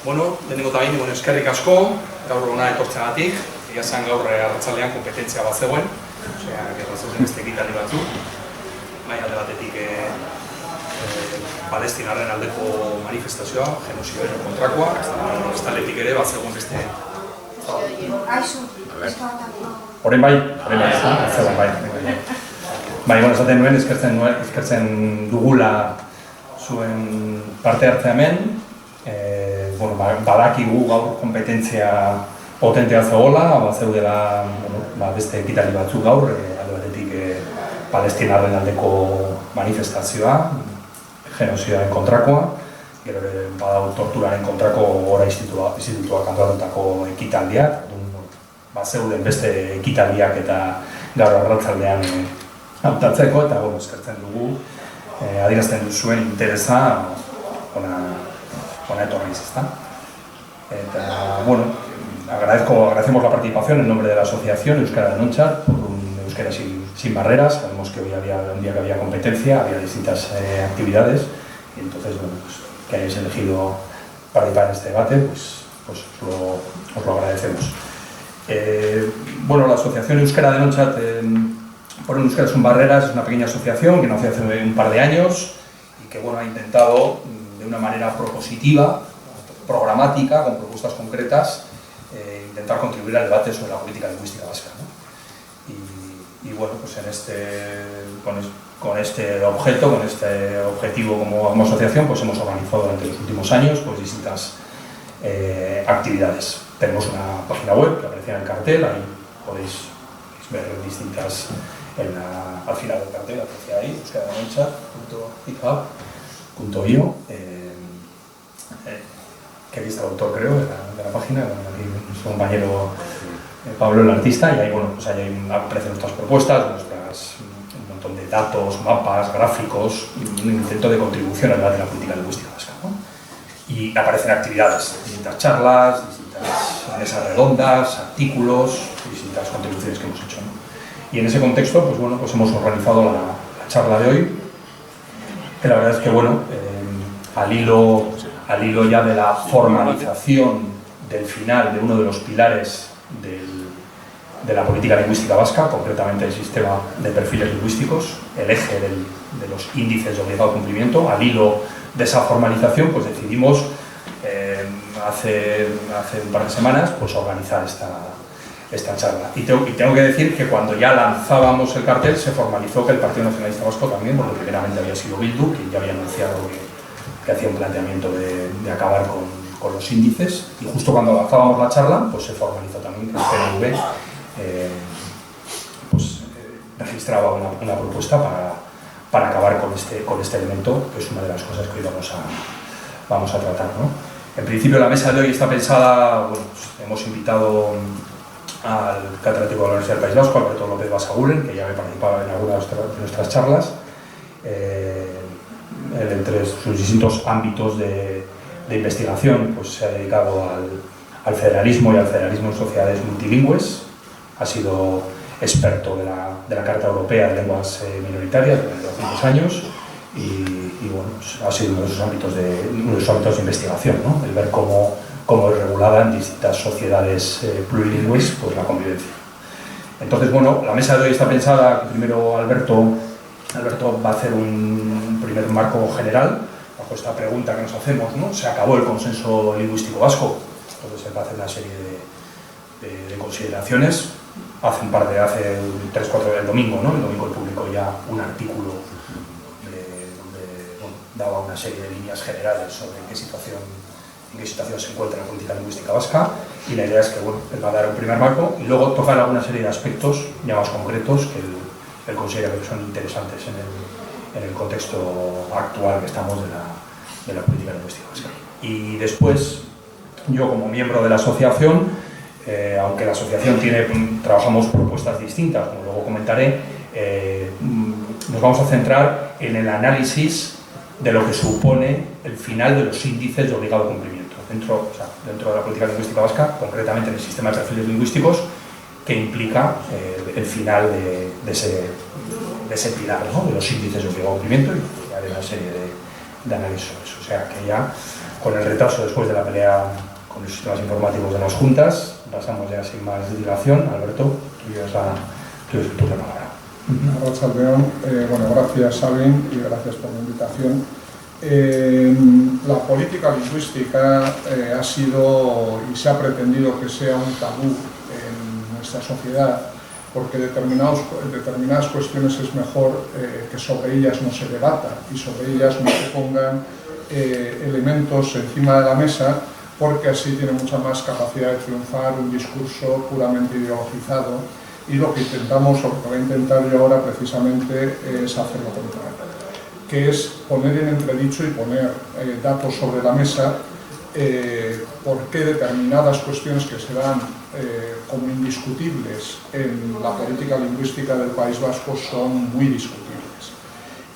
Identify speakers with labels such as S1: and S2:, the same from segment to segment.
S1: Bueno, lehenengo eta behin, eskerrik asko, gaur hona etortzeagatik, egia zen gaur arratsalean kompetentzia bat zegoen, osea, gerratzen beste ekitaldi batzuk, bai alde batetik palestinarren aldeko manifestazioa, genozidioaren kontrakoa, bestaldetik ere bat zegoen beste. Orain bai, zegoen bai. Bai, esaten nuen, eskertzen dugula zuen parte hartzea hemen, badakigu gaur kompetentzia potentea zegoela, zeudela beste ekitaldi batzuk gaur, alde batetik palestinarren aldeko manifestazioa, genozidioaren kontrakoa, gero badau torturaren kontrako gora institutuak antolatutako ekitaldiak, zeuden beste ekitaldiak eta gaur arratsaldean hautatzeko, eta eskertzen dugu, adierazten duzuen interesa con etorriz, ¿está? Agradecemos la participación en nombre de la asociación Euskara Denontzat por un Euskera sin barreras. Sabemos que hoy había un día que había competencia, había distintas actividades y entonces, que hayáis elegido participar en este debate, pues os lo agradecemos. La asociación Euskara Denontzat por un Euskera sin barreras es una pequeña asociación que nació hace un par de años y que ha intentado de una manera propositiva, programática, con propuestas concretas, intentar contribuir al debate sobre la política lingüística vasca, ¿no? Con este objeto, con este objetivo como asociación, pues hemos organizado durante los últimos años distintas actividades. Tenemos una página web que aparece en el cartel, ahí podéis ver distintas, al final del cartel aparece ahí, euskaradenontzat.github.io, que aquí está el autor, creo, de la página, aquí nuestro compañero Pablo, el artista, y ahí, ahí aparecen nuestras propuestas, un montón de datos, mapas, gráficos, un intento de contribución al debate de la política lingüística vasca, ¿no? Y aparecen actividades, distintas charlas, distintas mesas redondas, artículos, distintas contribuciones que hemos hecho, ¿no? Y en ese contexto, hemos organizado la charla de hoy, que la verdad es que, al hilo ya de la formalización del final de uno de los pilares de la política lingüística vasca, concretamente el sistema de perfiles lingüísticos, el eje de los índices de obligado cumplimiento, al hilo de esa formalización, decidimos hace un par de semanas organizar esta charla. Y tengo que decir que cuando ya lanzábamos el cartel se formalizó que el Partido Nacionalista Vasco también, porque primeramente había sido Bildu, que ya había anunciado que hacía un planteamiento de acabar con los índices, y justo cuando lanzábamos la charla se formalizó también que el PNV registraba una propuesta para acabar con este elemento, que es una de las cosas que hoy vamos a tratar, ¿no? En principio la mesa de hoy está pensada, hemos invitado al catedrático de la Universidad del País Vasco, Alberto López Basaguren, que ya había participado en algunas de nuestras charlas, entre sus distintos ámbitos de investigación, se ha dedicado al federalismo y al federalismo en sociedades multilingües, ha sido experto de la Carta Europea de Lenguas Minoritarias durante los últimos años y ha sido uno de sus ámbitos de investigación, ¿no? El ver cómo es regulada en distintas sociedades plurilingües la convivencia. Entonces, la mesa de hoy está pensada que primero Alberto va a hacer un primer marco general bajo esta pregunta que nos hacemos, ¿no? ¿Se acabó el consenso lingüístico vasco? Entonces él va a hacer una serie de consideraciones. Hace 3-4 del domingo, ¿no? El domingo él publicó ya un artículo donde daba una serie de líneas generales sobre en qué situación se encuentra la política lingüística vasca, y la idea es que él va a dar un primer marco y luego tocar alguna serie de aspectos ya más concretos que él considera que son interesantes en el contexto actual que estamos de la política lingüística vasca. Y después, yo como miembro de la asociación, aunque la asociación trabajamos propuestas distintas, como luego comentaré, nos vamos a centrar en el análisis de lo que supone el final de los índices de obligado cumplimiento dentro de la política lingüística vasca, concretamente en el sistema de perfiles lingüísticos, que implica el final de ese pilar, ¿no? De los índices de obligado cumplimiento, y haré una serie de análisis sobre eso. O sea que ya con el retraso después de la pelea con los sistemas informativos de las juntas, pasamos ya sin más dilación. Alberto, tú tienes tu palabra.
S2: Arratsaldeon, bueno, gracias Sabin y gracias por la invitación. La política lingüística ha sido y se ha pretendido que sea un tabú en nuestra sociedad, porque determinadas cuestiones es mejor que sobre ellas no se debata y sobre ellas no se pongan elementos encima de la mesa, porque así tiene mucha más capacidad de triunfar un discurso puramente ideologizado, y lo que intentamos, o lo que voy a intentar yo ahora precisamente, es hacer lo contrario, que es poner en entredicho y poner datos sobre la mesa por qué determinadas cuestiones que se dan como indiscutibles en la política lingüística del País Vasco son muy discutibles.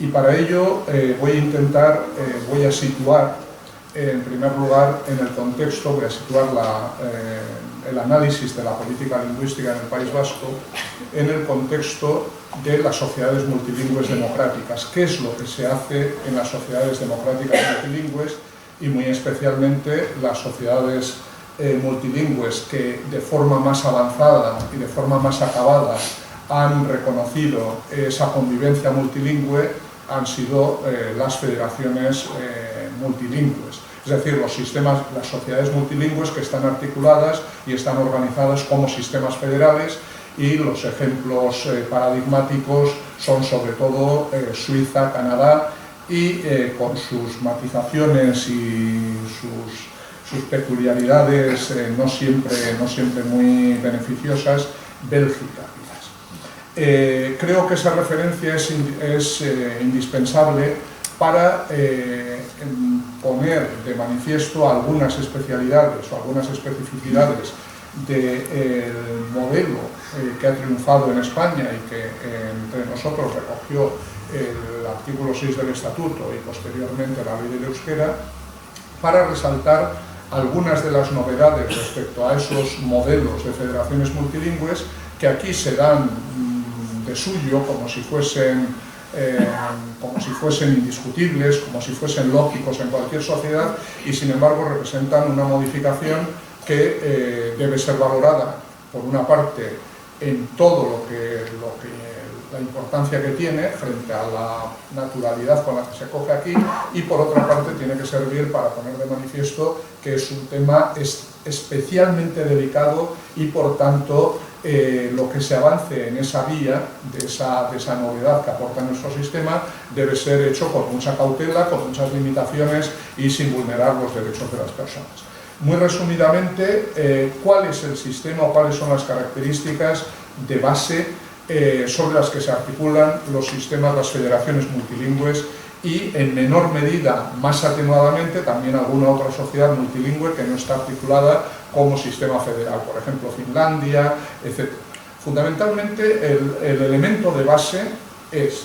S2: Y para ello voy a situar en primer lugar en el contexto, voy a situar el análisis de la política lingüística en el País Vasco en el contexto de las sociedades multilingües democráticas. ¿Qué es lo que se hace en las sociedades democráticas multilingües y muy especialmente las sociedades multilingües que de forma más avanzada y de forma más acabada han reconocido esa convivencia multilingüe? Han sido las federaciones multilingües, es decir, las sociedades multilingües que están articuladas y están organizadas como sistemas federales, y los ejemplos paradigmáticos son sobre todo Suiza, Canadá y con sus matizaciones y sus peculiaridades no siempre muy beneficiosas, Bélgica. Creo que esa referencia es indispensable para poner de manifiesto algunas especialidades o algunas especificidades del modelo que ha triunfado en España y que entre nosotros recogió el artículo 6 del Estatuto y posteriormente la Ley del Euskera, para resaltar algunas de las novedades respecto a esos modelos de federaciones multilingües que aquí se dan de suyo como si fuesen indiscutibles, como si fuesen lógicos en cualquier sociedad, y sin embargo representan una modificación que debe ser valorada, por una parte, en todo la importancia que tiene frente a la naturalidad con la que se coge aquí, y por otra parte tiene que servir para poner de manifiesto que es un tema especialmente delicado y por tanto lo que se avance en esa vía de esa novedad que aporta nuestro sistema debe ser hecho con mucha cautela, con muchas limitaciones y sin vulnerar los derechos de las personas. Muy resumidamente, ¿cuál es el sistema o cuáles son las características de base sobre las que se articulan los sistemas, las federaciones multilingües y, en menor medida, más atenuadamente, también alguna otra sociedad multilingüe que no está articulada como sistema federal, por ejemplo Finlandia, etc. Fundamentalmente el elemento de base es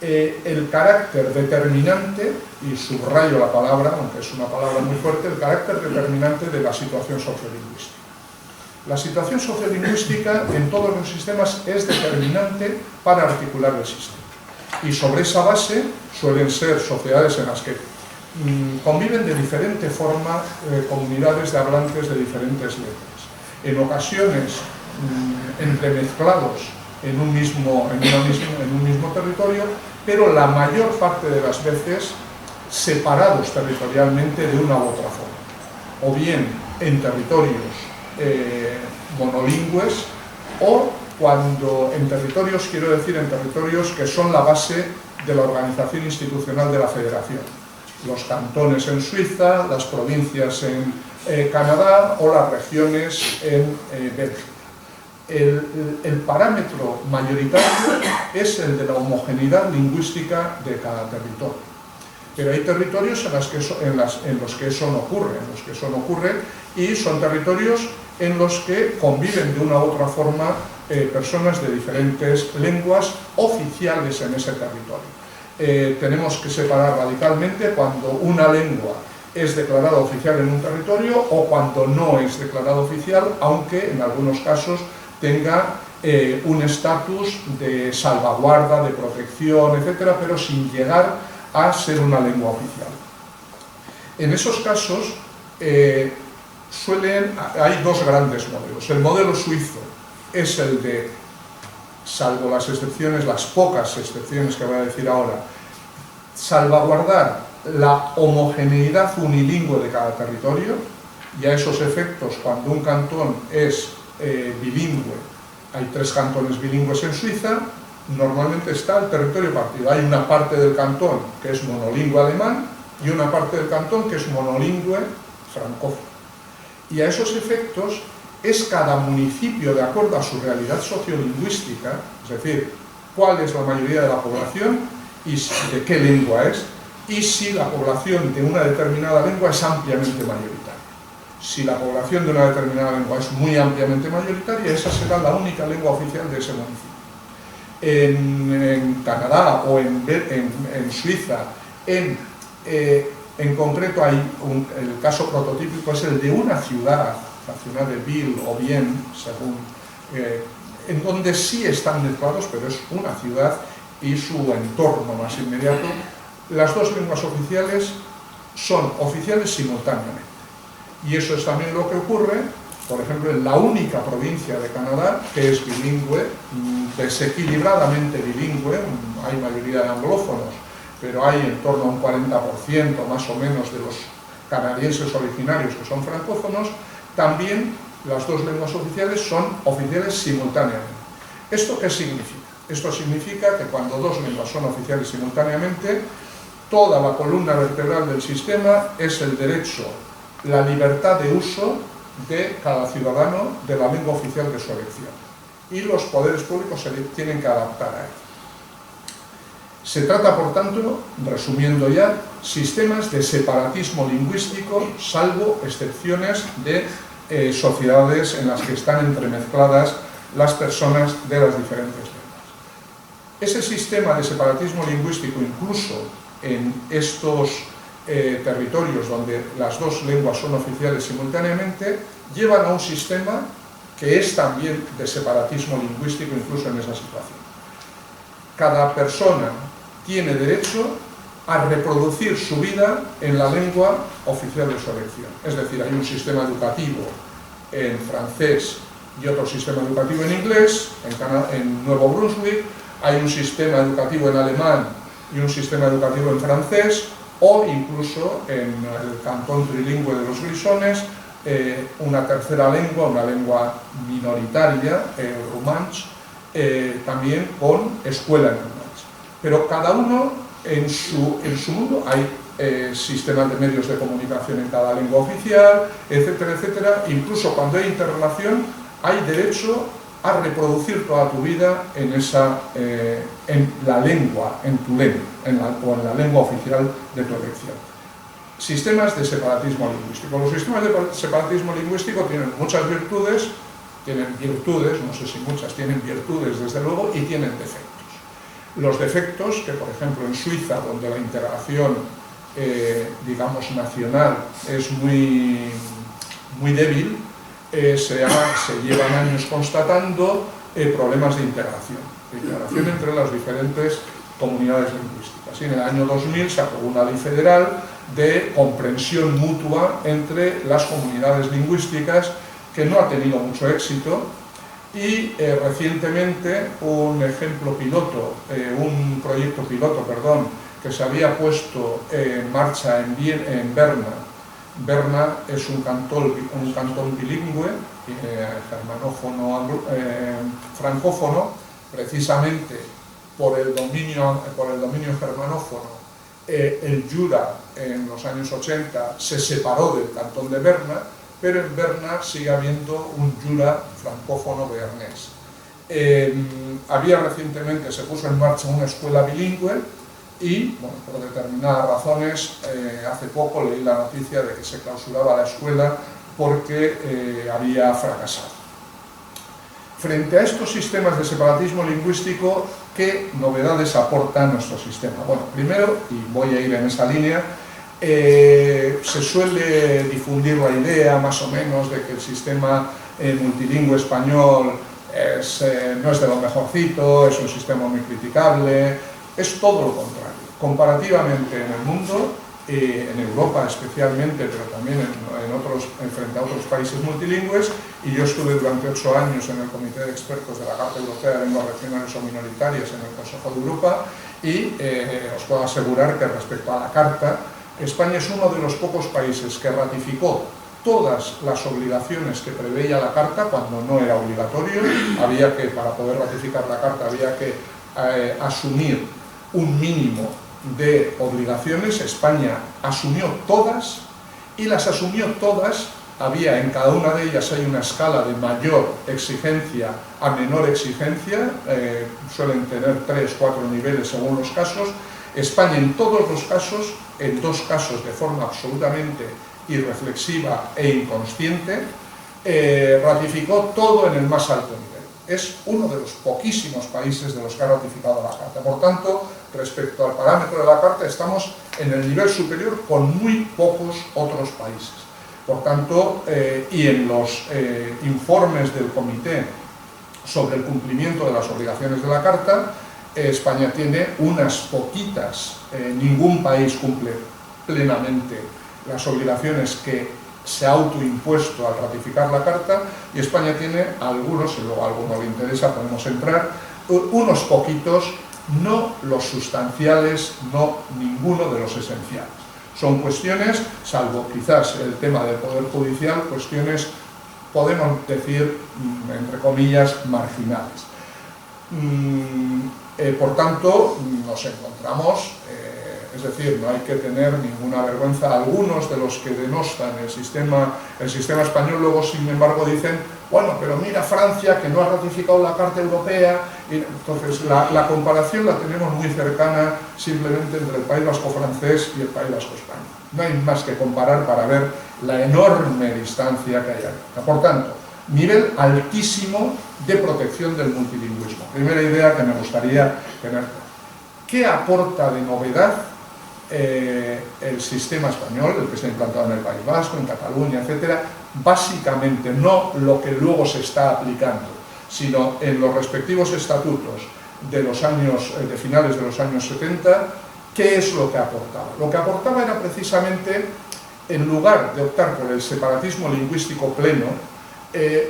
S2: el carácter determinante, y subrayo la palabra, aunque es una palabra muy fuerte, el carácter determinante de la situación sociolingüística. La situación sociolingüística en todos los sistemas es determinante para articular el sistema. Y sobre esa base suelen ser sociedades en las que conviven de diferente forma comunidades de hablantes de diferentes lenguas. En ocasiones entremezclados en un mismo territorio, pero la mayor parte de las veces separados territorialmente de una u otra forma. O bien en territorios monolingües, o cuando en territorios, quiero decir, en territorios que son la base de la organización institucional de la federación. Los cantones en Suiza, las provincias en Canadá o las regiones en Bélgica. El parámetro mayoritario es el de la homogeneidad lingüística de cada territorio. Pero hay territorios en los que eso no ocurre, y son territorios en los que conviven de una u otra forma personas de diferentes lenguas oficiales en ese territorio. Tenemos que separar radicalmente cuando una lengua es declarada oficial en un territorio o cuando no es declarada oficial, aunque en algunos casos tenga un estatus de salvaguarda, de protección, etcétera, pero sin llegar a ser una lengua oficial. En esos casos hay dos grandes modelos. El modelo suizo es el de, salvo las excepciones, las pocas excepciones que voy a decir ahora, salvaguardar la homogeneidad unilingüe de cada territorio, y a esos efectos, cuando un cantón es bilingüe, hay 3 cantones bilingües en Suiza, normalmente está el territorio partido. Hay una parte del cantón que es monolingüe alemán y una parte del cantón que es monolingüe francófono. Y a esos efectos es cada municipio, de acuerdo a su realidad sociolingüística, es decir, cuál es la mayoría de la población y de qué lengua es, y si la población de una determinada lengua es ampliamente mayoritaria. Si la población de una determinada lengua es muy ampliamente mayoritaria, esa será la única lengua oficial de ese municipio. En Canadá o en Suiza, en concreto hay el caso prototípico es el de una ciudad, la ciudad de Ville o Bienne, según, en donde sí están mezclados, pero es una ciudad y su entorno más inmediato. Las dos lenguas oficiales son oficiales simultáneamente. Y eso es también lo que ocurre, por ejemplo, en la única provincia de Canadá que es bilingüe, desequilibradamente bilingüe, hay mayoría de anglófonos, pero hay en torno a un 40% más o menos de los canadienses originarios que son francófonos. También las dos lenguas oficiales son oficiales simultáneamente. ¿Esto qué significa? Esto significa que cuando dos lenguas son oficiales simultáneamente, toda la columna vertebral del sistema es el derecho, la libertad de uso de cada ciudadano de la lengua oficial de su elección. Y los poderes públicos se tienen que adaptar a él. Se trata, por tanto, resumiendo ya, sistemas de separatismo lingüístico, salvo excepciones de sociedades en las que están entremezcladas las personas de las diferentes lenguas. Ese sistema de separatismo lingüístico, incluso en estos territorios donde las dos lenguas son oficiales simultáneamente, llevan a un sistema que es también de separatismo lingüístico incluso en esa situación. Cada persona tiene derecho a reproducir su vida en la lengua oficial de su elección. Es decir, hay un sistema educativo en francés y otro sistema educativo en inglés, en Nuevo Brunswick, hay un sistema educativo en alemán y un sistema educativo en francés, o incluso en el cantón trilingüe de los Grisones, una tercera lengua, una lengua minoritaria, el romanche, también con escuela en romanche. Pero cada uno en su mundo hay sistemas de medios de comunicación en cada lengua oficial, etcétera, etcétera. Incluso cuando hay interrelación, hay derecho a reproducir toda tu vida en la lengua, en tu lengua, o en la lengua oficial de tu elección. Sistemas de separatismo lingüístico. Los sistemas de separatismo lingüístico tienen muchas virtudes, no sé si muchas, tienen virtudes desde luego, y tienen defectos. Los defectos, que por ejemplo en Suiza, donde la integración, digamos, nacional es muy débil, se llevan años constatando problemas de integración entre las diferentes comunidades lingüísticas. Y en el año 2000 se aprobó una ley federal de comprensión mutua entre las comunidades lingüísticas, que no ha tenido mucho éxito, y recientemente un proyecto piloto, que se había puesto en marcha en Berna. Berna es un cantón bilingüe, francófono, precisamente por el dominio germanófono. El Jura en los años 80 se separó del cantón de Berna, pero en Berna sigue habiendo un Jura francófono bearnés. Recientemente se puso en marcha una escuela bilingüe y, bueno, por determinadas razones, hace poco leí la noticia de que se clausuraba la escuela porque había fracasado. Frente a estos sistemas de separatismo lingüístico, ¿qué novedades aporta nuestro sistema? Bueno, primero, y voy a ir en esa línea, se suele difundir la idea, más o menos, de que el sistema multilingüe español no es de lo mejorcito, es un sistema muy criticable. Es todo lo contrario. Comparativamente en el mundo, en Europa especialmente, pero también frente a otros países multilingües, y yo estuve durante 8 años en el Comité de Expertos de la Carta Europea de Lenguas Regionales o Minoritarias en el Consejo de Europa, y os puedo asegurar que respecto a la Carta, España es uno de los pocos países que ratificó todas las obligaciones que preveía la Carta cuando no era obligatorio. Para poder ratificar la Carta había que asumir un mínimo de obligaciones. España asumió todas, y las asumió todas. En cada una de ellas hay una escala de mayor exigencia a menor exigencia, suelen tener 3 o 4 niveles según los casos. España en todos los casos, en 2 casos de forma absolutamente irreflexiva e inconsciente, ratificó todo en el más alto nivel. Es uno de los poquísimos países de los que ha ratificado la Carta. Por tanto, respecto al parámetro de la Carta, estamos en el nivel superior con muy pocos otros países. Por tanto, y en los informes del Comité sobre el cumplimiento de las obligaciones de la Carta, España tiene unas poquitas, ningún país cumple plenamente las obligaciones que se ha autoimpuesto al ratificar la Carta, y España tiene algunos, y luego a alguno le interesa, podemos entrar, unos poquitos, no los sustanciales, no ninguno de los esenciales. Son cuestiones, salvo quizás el tema del Poder Judicial, cuestiones, podemos decir, entre comillas, marginales. Por tanto, nos encontramos, es decir, no hay que tener ninguna vergüenza. Algunos de los que denostan el sistema español luego, sin embargo, dicen, bueno, pero mira Francia, que no ha ratificado la Carta Europea. Y entonces, la comparación la tenemos muy cercana simplemente entre el País Vasco francés y el País Vasco español. No hay más que comparar para ver la enorme distancia que hay ahí. Por tanto, nivel altísimo de protección del multilingüismo. Primera idea que me gustaría tener. ¿Qué aporta de novedad el sistema español, el que está implantado en el País Vasco, en Cataluña, etcétera? Básicamente, no lo que luego se está aplicando, sino en los respectivos estatutos de finales de los años 70, ¿qué es lo que aportaba? Lo que aportaba era precisamente, en lugar de optar por el separatismo lingüístico pleno,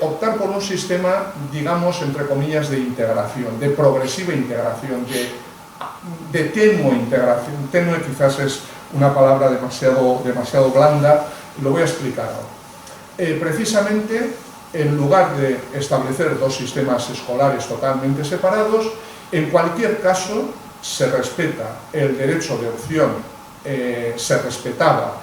S2: optar por un sistema, digamos, entre comillas, de integración, de progresiva integración, de tenue integración. Tenue quizás es una palabra demasiado blanda, lo voy a explicar ahora. Precisamente, en lugar de establecer 2 sistemas escolares totalmente separados, en cualquier caso se respeta el derecho de opción, se respetaba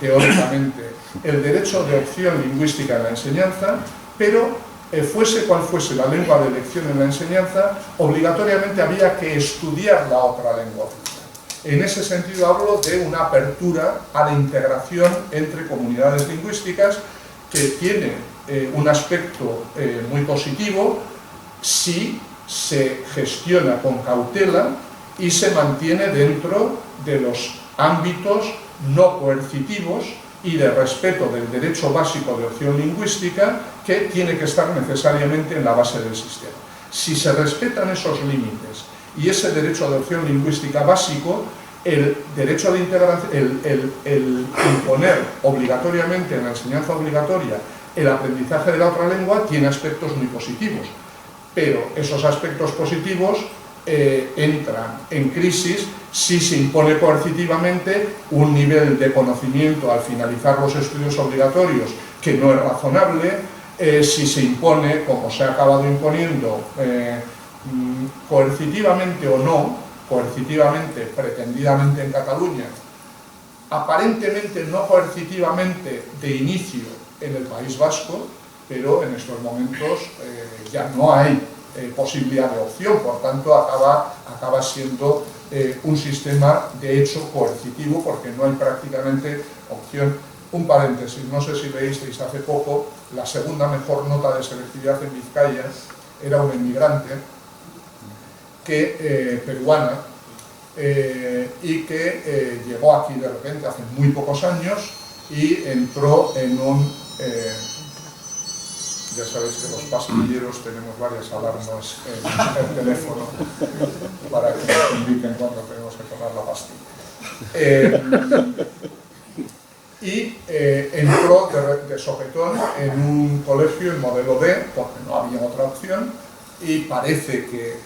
S2: teóricamente el derecho de opción lingüística en la enseñanza, pero fuese cual fuese la lengua de elección en la enseñanza, obligatoriamente había que estudiar la otra lengua oficial. En ese sentido hablo de una apertura a la integración entre comunidades lingüísticas, que tiene un aspecto muy positivo si se gestiona con cautela y se mantiene dentro de los ámbitos no coercitivos y de respeto del derecho básico de opción lingüística, que tiene que estar necesariamente en la base del sistema. Si se respetan esos límites y ese derecho de opción lingüística básico, el derecho de integración, el imponer obligatoriamente en la enseñanza obligatoria el aprendizaje de la otra lengua, tiene aspectos muy positivos, pero esos aspectos positivos entran en crisis si se impone coercitivamente un nivel de conocimiento al finalizar los estudios obligatorios que no es razonable, si se impone, como se ha acabado imponiendo, coercitivamente o no, coercitivamente, pretendidamente en Cataluña, aparentemente no coercitivamente de inicio en el País Vasco, pero en estos momentos ya no hay posibilidad de opción, por tanto acaba siendo un sistema de hecho coercitivo, porque no hay prácticamente opción. Un paréntesis, no sé si leísteis hace poco, la segunda mejor nota de selectividad en Vizcaya era una inmigrante peruana, y que llegó aquí de repente hace muy pocos años y entró en un... ya sabéis que los pastilleros tenemos varias alarmas en el teléfono para que nos indiquen cuando tenemos que tomar la pastilla. Y entró de sopetón en un colegio, en modelo D, porque no había otra opción, y parece que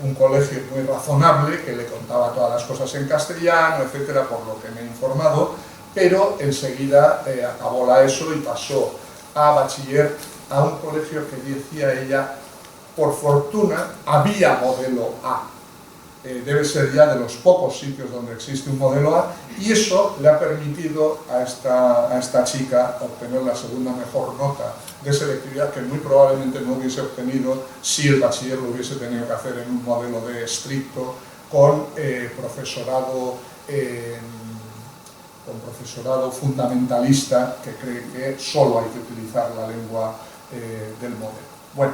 S2: un colegio muy razonable, que le contaba todas las cosas en castellano, etcétera, por lo que me he informado, pero enseguida acabó la ESO y pasó a bachiller a un colegio que decía ella, por fortuna, había modelo A. Debe ser ya de los pocos sitios donde existe un modelo A, y eso le ha permitido a esta chica obtener la segunda mejor nota de selectividad que muy probablemente no hubiese obtenido si el bachiller lo hubiese tenido que hacer en un modelo de estricto con profesorado fundamentalista que cree que solo hay que utilizar la lengua del modelo. Bueno,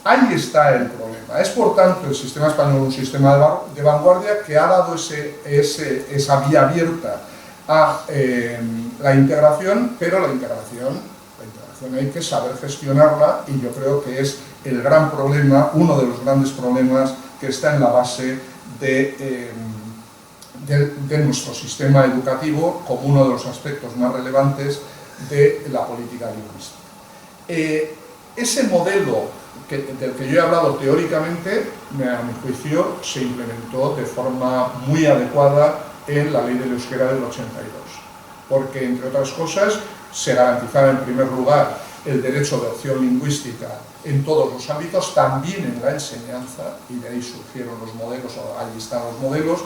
S2: ahí está el problema. Es, por tanto, el sistema español un sistema de vanguardia que ha dado esa vía abierta a la integración, pero la integración hay que saber gestionarla, y yo creo que es el gran problema, uno de los grandes problemas que está en la base de nuestro sistema educativo como uno de los aspectos más relevantes de la política lingüística. Ese modelo del que yo he hablado teóricamente, a mi juicio, se implementó de forma muy adecuada en la Ley del Euskera del 82, porque, entre otras cosas, se garantizaba en primer lugar el derecho de opción lingüística en todos los ámbitos, también en la enseñanza, y de ahí surgieron los modelos, o ahí están los modelos.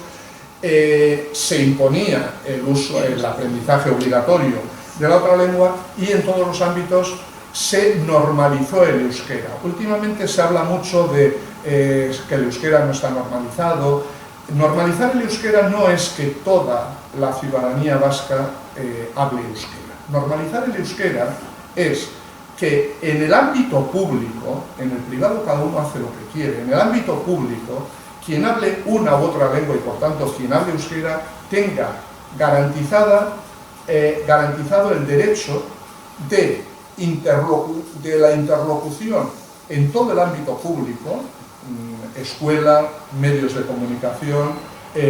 S2: Se imponía el aprendizaje obligatorio de la otra lengua, y en todos los ámbitos se normalizó el euskera. Últimamente se habla mucho de que el euskera no está normalizado. Normalizar el euskera no es que toda la ciudadanía vasca hable euskera. Normalizar el euskera es que en el ámbito público, en el privado cada uno hace lo que quiere, en el ámbito público, quien hable una u otra lengua, y por tanto quien hable euskera, tenga garantizado el derecho de la interlocución en todo el ámbito público, escuela, medios de comunicación,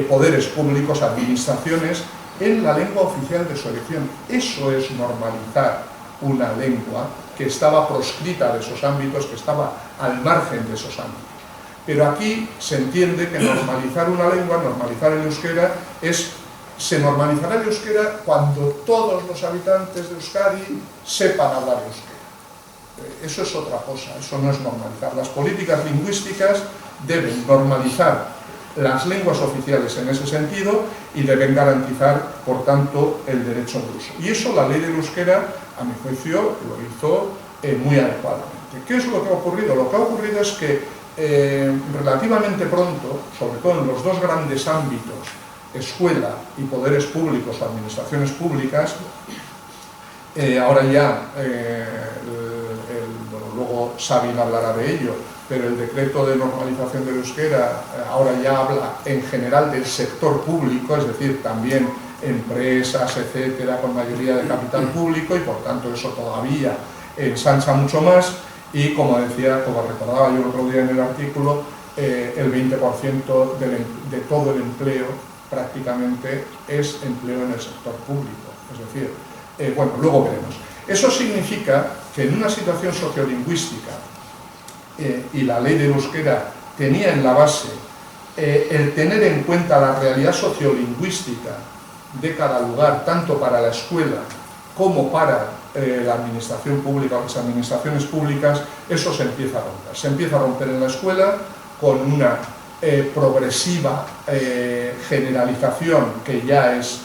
S2: poderes públicos, administraciones, en la lengua oficial de su elección. Eso es normalizar una lengua que estaba proscrita de esos ámbitos, que estaba al margen de esos ámbitos. Pero aquí se entiende que normalizar una lengua, normalizar el euskera, se normalizará el euskera cuando todos los habitantes de Euskadi sepan hablar euskera. Eso es otra cosa, eso no es normalizar. Las políticas lingüísticas deben normalizar las lenguas oficiales en ese sentido y deben garantizar, por tanto, el derecho de uso. Y eso la ley del euskera, a mi juicio, lo hizo muy adecuadamente. ¿Qué es lo que ha ocurrido? Lo que ha ocurrido es que relativamente pronto, sobre todo en los dos grandes ámbitos, escuela y poderes públicos, administraciones públicas, ahora ya, luego Sabin hablará de ello, pero el decreto de normalización del euskera ahora ya habla en general del sector público, es decir, también empresas, etcétera, con mayoría de capital público, y por tanto eso todavía ensancha mucho más, y como decía, como recordaba yo el otro día en el artículo, el 20% de todo el empleo prácticamente es empleo en el sector público, es decir, bueno, luego veremos. Eso significa que en una situación sociolingüística, y la ley del euskera tenía en la base el tener en cuenta la realidad sociolingüística de cada lugar, tanto para la escuela como para la administración pública o las administraciones públicas, eso se empieza a romper. Se empieza a romper en la escuela con una progresiva generalización que ya es,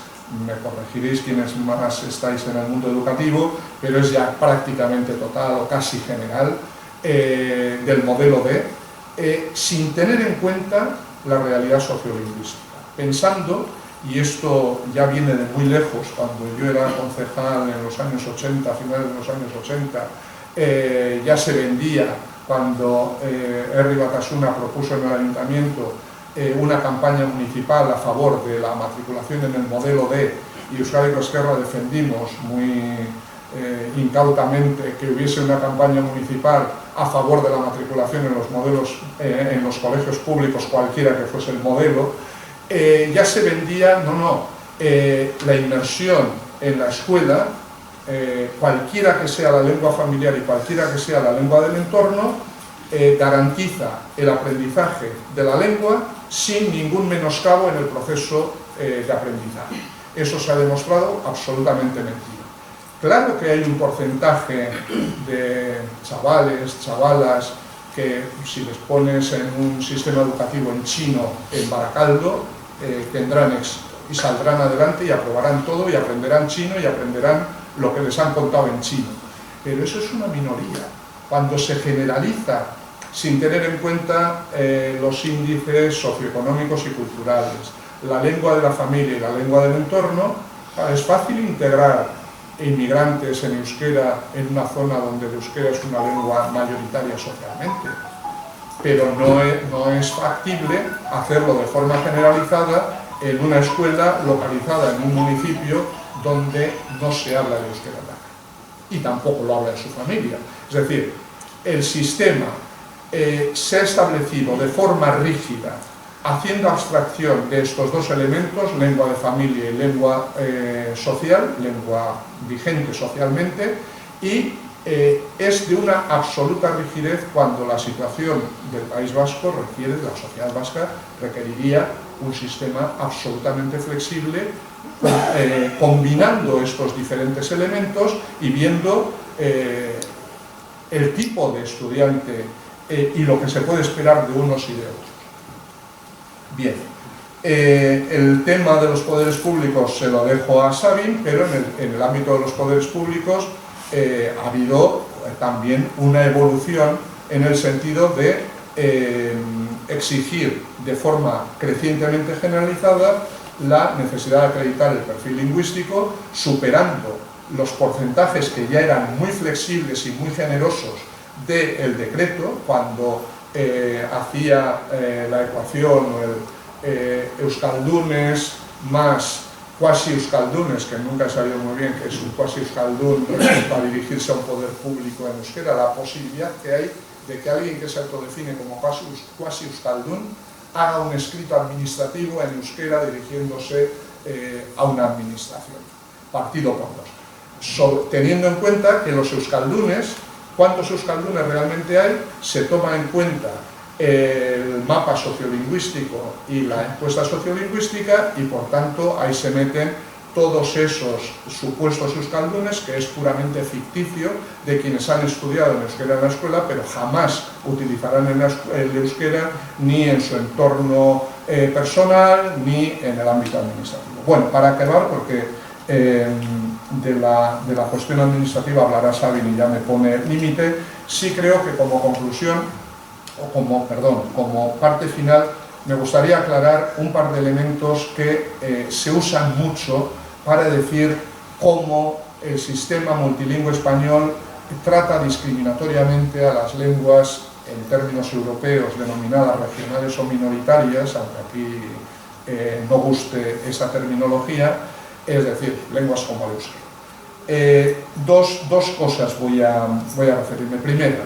S2: me corregiréis quienes más estáis en el mundo educativo, pero es ya prácticamente total o casi general, del modelo D, sin tener en cuenta la realidad sociolingüística, pensando, y esto ya viene de muy lejos, cuando yo era concejal en los años 80, a finales de los años 80, ya se vendía, cuando Herri Batasuna propuso en el ayuntamiento una campaña municipal a favor de la matriculación en el modelo D, y Euskadiko Ezkerra defendimos muy incautamente que hubiese una campaña municipal a favor de la matriculación en los modelos, en los colegios públicos, cualquiera que fuese el modelo. ya se vendía, la inmersión en la escuela, cualquiera que sea la lengua familiar y cualquiera que sea la lengua del entorno, garantiza el aprendizaje de la lengua sin ningún menoscabo en el proceso de aprendizaje. Eso se ha demostrado absolutamente mentira. Claro que hay un porcentaje de chavales, chavalas, que si les pones en un sistema educativo en chino, en Baracaldo, tendrán éxito y saldrán adelante y aprobarán todo y aprenderán chino y aprenderán lo que les han contado en chino. Pero eso es una minoría. Cuando se generaliza sin tener en cuenta los índices socioeconómicos y culturales, la lengua de la familia y la lengua del entorno, es fácil integrar inmigrantes en euskera en una zona donde el euskera es una lengua mayoritaria socialmente, pero no es factible hacerlo de forma generalizada en una escuela localizada en un municipio donde no se habla el euskera y tampoco lo habla en su familia. Es decir, el sistema se ha establecido de forma rígida, haciendo abstracción de estos dos elementos, lengua de familia y lengua social, lengua vigente socialmente, y es de una absoluta rigidez cuando la situación del País Vasco requiere, la sociedad vasca requeriría un sistema absolutamente flexible, combinando estos diferentes elementos y viendo el tipo de estudiante y lo que se puede esperar de unos y de otros. Bien, el tema de los poderes públicos se lo dejo a Sabin, pero en el ámbito de los poderes públicos ha habido también una evolución en el sentido de exigir de forma crecientemente generalizada la necesidad de acreditar el perfil lingüístico, superando los porcentajes que ya eran muy flexibles y muy generosos del decreto, cuando hacía la ecuación euskaldunes más cuasi euskaldunes, que nunca he sabido muy bien qué es un cuasi euskaldun para dirigirse a un poder público en euskera, la posibilidad que hay de que alguien que se autodefine como cuasi euskaldun haga un escrito administrativo en euskera dirigiéndose a una administración, partido por dos. Teniendo en cuenta que los euskaldunes, ¿cuántos euskaldunes realmente hay? Se toma en cuenta el mapa sociolingüístico y la encuesta sociolingüística y por tanto ahí se meten todos esos supuestos euskaldunes, que es puramente ficticio, de quienes han estudiado en euskera en la escuela, pero jamás utilizarán el euskera ni en su entorno personal ni en el ámbito administrativo. Bueno, para acabar, porque de la cuestión administrativa hablará Sabin y ya me pone límite, sí creo que como conclusión, como parte final, me gustaría aclarar un par de elementos que se usan mucho para decir cómo el sistema multilingüe español trata discriminatoriamente a las lenguas, en términos europeos, denominadas regionales o minoritarias, aunque aquí no guste esa terminología, es decir, lenguas como el euskera. Dos cosas voy a referirme. Primera,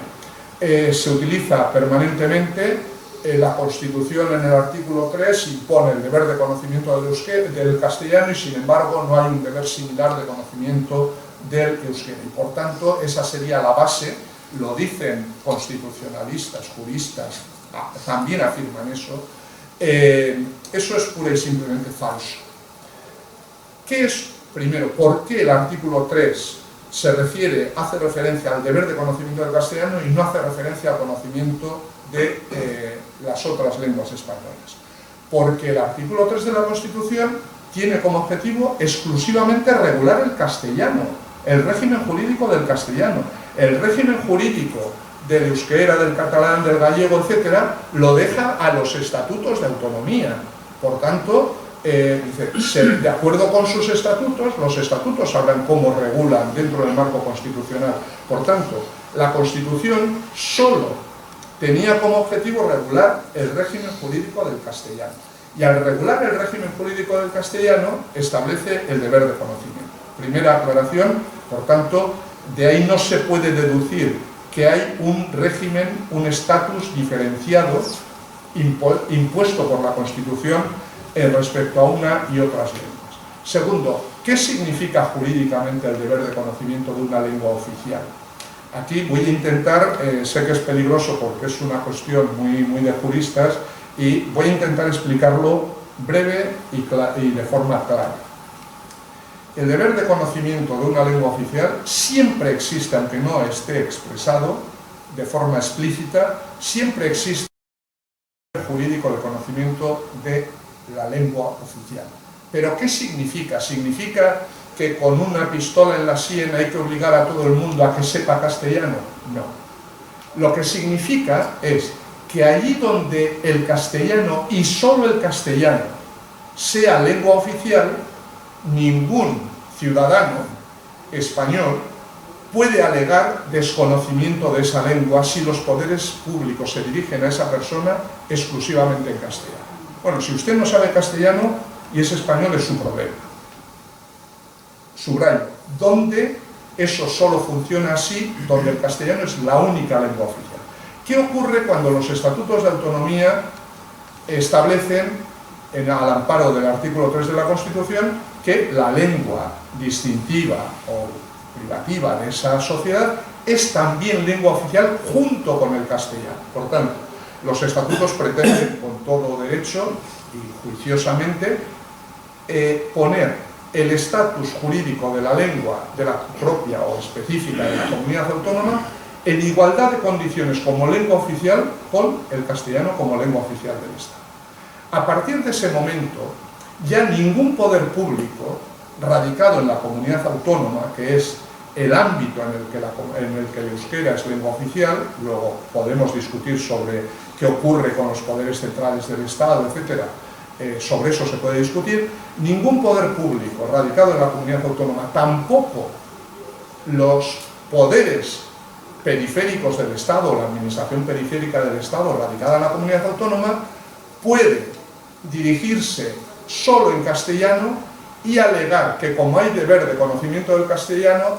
S2: se utiliza permanentemente la Constitución en el artículo 3 impone el deber de conocimiento del castellano y sin embargo no hay un deber similar de conocimiento del euskera y por tanto esa sería la base, lo dicen constitucionalistas, juristas, también afirman eso. Eso es pura y simplemente falso. ¿Qué es, primero, por qué el artículo 3 hace referencia al deber de conocimiento del castellano y no hace referencia al conocimiento de las otras lenguas españolas? Porque el artículo 3 de la Constitución tiene como objetivo exclusivamente regular el castellano, el régimen jurídico del castellano. El régimen jurídico del euskera, del catalán, del gallego, etcétera, lo deja a los estatutos de autonomía. Por tanto, de acuerdo con sus estatutos, los estatutos sabrán cómo regulan dentro del marco constitucional. Por tanto, la Constitución solo tenía como objetivo regular el régimen jurídico del castellano. Y al regular el régimen jurídico del castellano, establece el deber de conocimiento. Primera aclaración, por tanto, de ahí no se puede deducir que hay un régimen, un estatus diferenciado impuesto por la Constitución respecto a una y otras lenguas. Segundo, ¿qué significa jurídicamente el deber de conocimiento de una lengua oficial? Aquí voy a intentar, sé que es peligroso porque es una cuestión muy de juristas, y voy a intentar explicarlo breve y de forma clara. El deber de conocimiento de una lengua oficial siempre existe, aunque no esté expresado de forma explícita, siempre existe el jurídico de conocimiento de la lengua oficial. ¿Pero qué significa? ¿Significa que con una pistola en la sien hay que obligar a todo el mundo a que sepa castellano? No. Lo que significa es que allí donde el castellano, y solo el castellano, sea lengua oficial, ningún ciudadano español puede alegar desconocimiento de esa lengua si los poderes públicos se dirigen a esa persona exclusivamente en castellano. Bueno, si usted no sabe castellano y es español, es su problema. Subrayo, donde eso solo funciona así, donde el castellano es la única lengua oficial. ¿Qué ocurre cuando los estatutos de autonomía establecen, al amparo del artículo 3 de la Constitución, que la lengua distintiva o privativa de esa sociedad es también lengua oficial junto con el castellano? Por tanto, los estatutos pretenden, con todo derecho y juiciosamente, poner el estatus jurídico de la lengua, de la propia o específica de la comunidad autónoma, en igualdad de condiciones como lengua oficial con el castellano como lengua oficial del Estado. A partir de ese momento, ya ningún poder público radicado en la comunidad autónoma, que es el ámbito en el que el euskera es lengua oficial, luego podemos discutir sobre qué ocurre con los poderes centrales del Estado, etcétera, sobre eso se puede discutir, ningún poder público radicado en la comunidad autónoma, tampoco los poderes periféricos del Estado, la administración periférica del Estado radicada en la comunidad autónoma, puede dirigirse solo en castellano y alegar que, como hay deber de conocimiento del castellano,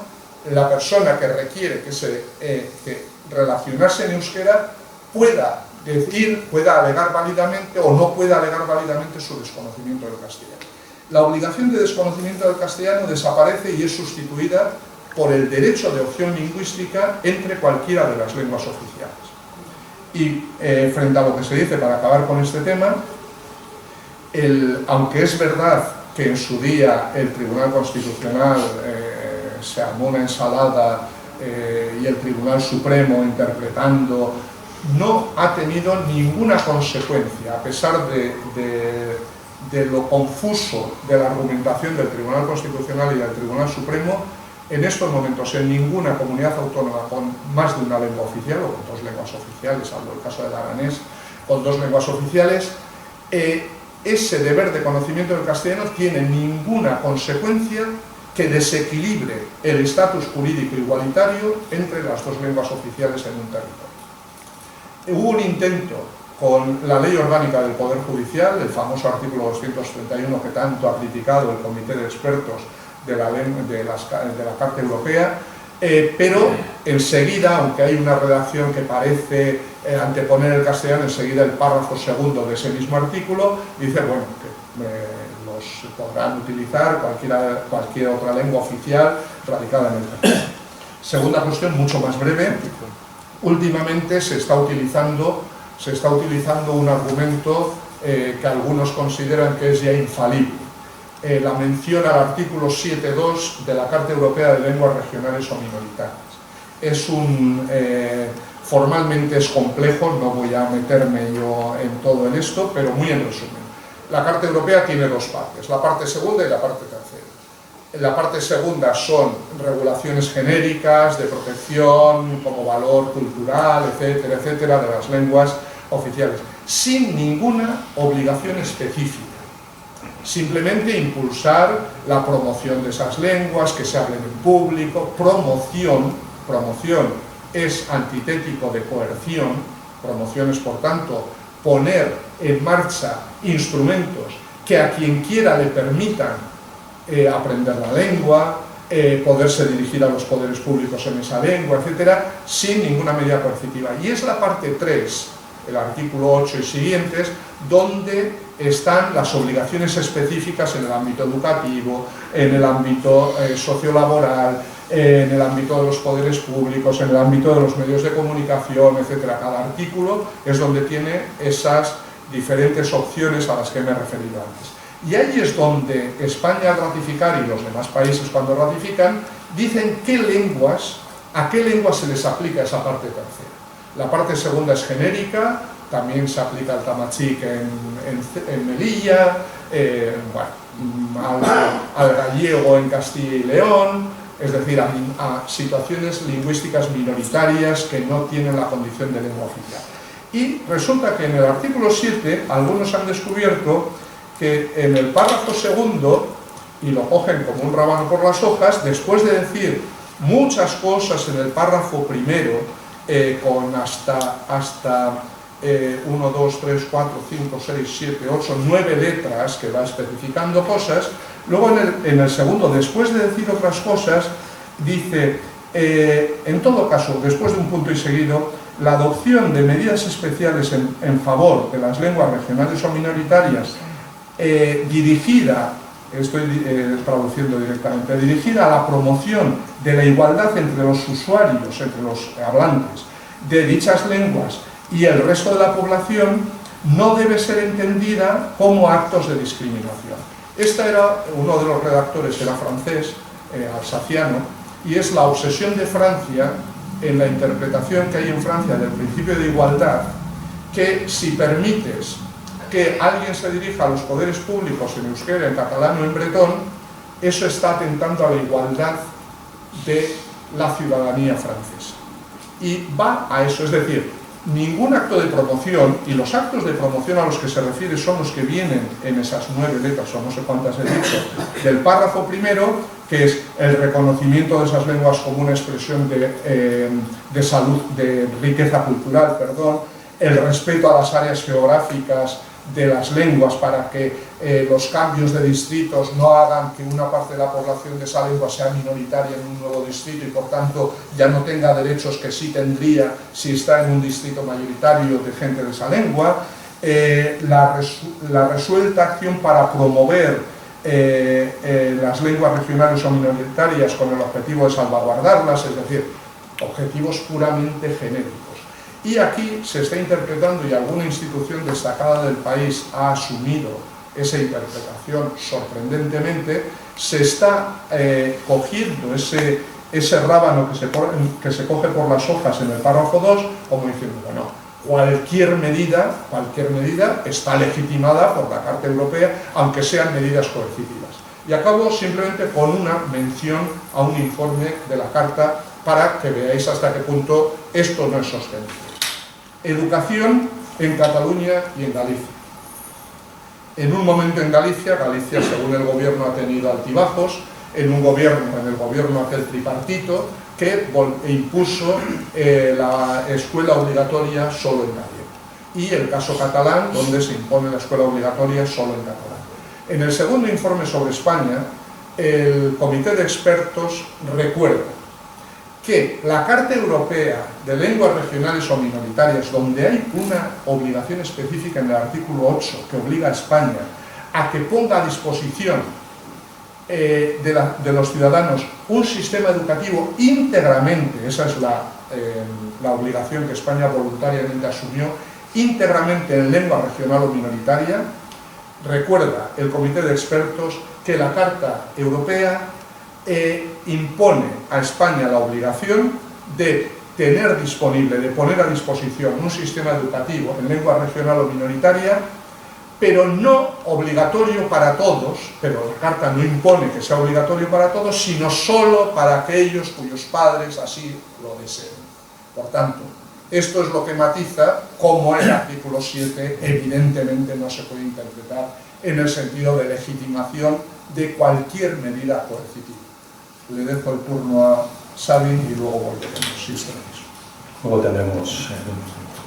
S2: la persona que requiere que relacionarse en euskera pueda alegar válidamente o no pueda alegar válidamente su desconocimiento del castellano. La obligación de desconocimiento del castellano desaparece y es sustituida por el derecho de opción lingüística entre cualquiera de las lenguas oficiales. Y frente a lo que se dice, para acabar con este tema, aunque es verdad que en su día el Tribunal Constitucional se armó una ensalada y el Tribunal Supremo, interpretando, no ha tenido ninguna consecuencia, a pesar de lo confuso de la argumentación del Tribunal Constitucional y del Tribunal Supremo, en estos momentos en ninguna comunidad autónoma con más de una lengua oficial, o con dos lenguas oficiales, salvo el caso del aranés, con dos lenguas oficiales, ese deber de conocimiento del castellano tiene ninguna consecuencia que desequilibre el estatus jurídico igualitario entre las dos lenguas oficiales en un territorio. Hubo un intento con la Ley Orgánica del Poder Judicial, el famoso artículo 231 que tanto ha criticado el Comité de Expertos de la Carta Europea, pero enseguida, aunque hay una redacción que parece anteponer el castellano, enseguida el párrafo segundo de ese mismo artículo dice, bueno, que los podrán utilizar cualquier otra lengua oficial radicada en el castellano. Segunda cuestión, mucho más breve. Últimamente se está utilizando un argumento que algunos consideran que es ya infalible. La mención al artículo 7.2 de la Carta Europea de Lenguas Regionales o Minoritarias. Formalmente es complejo, no voy a meterme yo en todo en esto, pero muy en resumen. La Carta Europea tiene dos partes, la parte segunda y la parte tercera. La parte segunda son regulaciones genéricas de protección como valor cultural, etcétera, etcétera, de las lenguas oficiales, sin ninguna obligación específica. Simplemente impulsar la promoción de esas lenguas, que se hablen en público. Promoción es antitético de coerción. Promoción es, por tanto, poner en marcha instrumentos que a quien quiera le permitan aprender la lengua, poderse dirigir a los poderes públicos en esa lengua, etcétera, sin ninguna medida coercitiva. Y es la parte 3 el artículo 8 y siguientes, donde están las obligaciones específicas en el ámbito educativo, en el ámbito sociolaboral, en el ámbito de los poderes públicos, en el ámbito de los medios de comunicación, etc. Cada artículo es donde tiene esas diferentes opciones a las que me he referido antes. Y ahí es donde España al ratificar y los demás países cuando ratifican, dicen a qué lenguas se les aplica esa parte tercera. La parte segunda es genérica, también se aplica al tamachic en Melilla, al gallego en Castilla y León, es decir, a situaciones lingüísticas minoritarias que no tienen la condición de lengua oficial. Y resulta que en el artículo 7 algunos han descubierto que en el párrafo segundo, y lo cogen como un rábano por las hojas, después de decir muchas cosas en el párrafo primero, con hasta 1, 2, 3, 4, 5, 6, 7, 8, 9 letras que va especificando cosas, luego en el segundo, después de decir otras cosas, dice, en todo caso, después de un punto y seguido, la adopción de medidas especiales en favor de las lenguas regionales o minoritarias dirigida, estoy traduciendo directamente, dirigida a la promoción de la igualdad entre los usuarios, entre los hablantes de dichas lenguas y el resto de la población, no debe ser entendida como actos de discriminación. Uno de los redactores era francés, alsaciano, y es la obsesión de Francia en la interpretación que hay en Francia del principio de igualdad, que si permites que alguien se dirija a los poderes públicos en euskera, en catalán o en bretón, eso está atentando a la igualdad de la ciudadanía francesa. Y va a eso, es decir, ningún acto de promoción, y los actos de promoción a los que se refiere son los que vienen en esas 9 letras, o no sé cuántas he dicho, del párrafo primero, que es el reconocimiento de esas lenguas como una expresión de salud, de riqueza cultural, perdón, el respeto a las áreas geográficas de las lenguas para que los cambios de distritos no hagan que una parte de la población de esa lengua sea minoritaria en un nuevo distrito y por tanto ya no tenga derechos que sí tendría si está en un distrito mayoritario de gente de esa lengua, la resuelta acción para promover las lenguas regionales o minoritarias con el objetivo de salvaguardarlas, es decir, objetivos puramente genéricos. Y aquí se está interpretando, y alguna institución destacada del país ha asumido esa interpretación sorprendentemente, se está cogiendo ese rábano que se coge por las hojas en el párrafo 2, como diciendo, bueno, cualquier medida está legitimada por la Carta Europea, aunque sean medidas coercitivas. Y acabo simplemente con una mención a un informe de la Carta para que veáis hasta qué punto esto no es sostenible. Educación en Cataluña y en Galicia. En un momento en Galicia, según el gobierno ha tenido altibajos, en el gobierno aquel tripartito, que impuso la escuela obligatoria solo en gallego. Y el caso catalán, donde se impone la escuela obligatoria solo en catalán. En el segundo informe sobre España, el Comité de Expertos recuerda que la Carta Europea de Lenguas Regionales o Minoritarias, donde hay una obligación específica en el artículo 8 que obliga a España a que ponga a disposición de los ciudadanos un sistema educativo íntegramente, esa es la obligación que España voluntariamente asumió, íntegramente en lengua regional o minoritaria, recuerda el Comité de Expertos que la Carta Europea impone a España la obligación de tener disponible, de poner a disposición un sistema educativo en lengua regional o minoritaria, pero no obligatorio para todos, pero la Carta no impone que sea obligatorio para todos, sino solo para aquellos cuyos padres así lo deseen. Por tanto, esto es lo que matiza cómo el artículo 7 evidentemente no se puede interpretar en el sentido de legitimación de cualquier medida coercitiva. Le dejo el turno a Sabin y luego volveremos, si está bien.
S1: Luego tendremos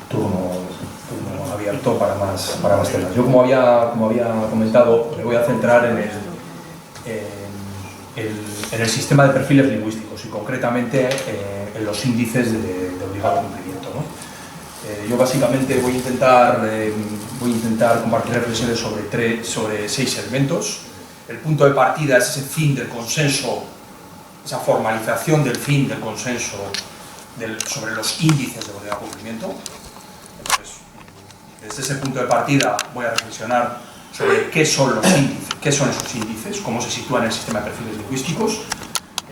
S1: turno abierto para más temas. Yo, como había comentado, me voy a centrar en el sistema de perfiles lingüísticos y concretamente en los índices de obligado cumplimiento, ¿no?
S3: Yo básicamente voy a intentar compartir reflexiones sobre 6 elementos. El punto de partida es ese fin del consenso, esa formalización del fin del consenso sobre los índices de voluntad de cumplimiento. Entonces, desde ese punto de partida voy a reflexionar sobre qué son los índices, qué son esos índices, cómo se sitúan en el sistema de perfiles lingüísticos,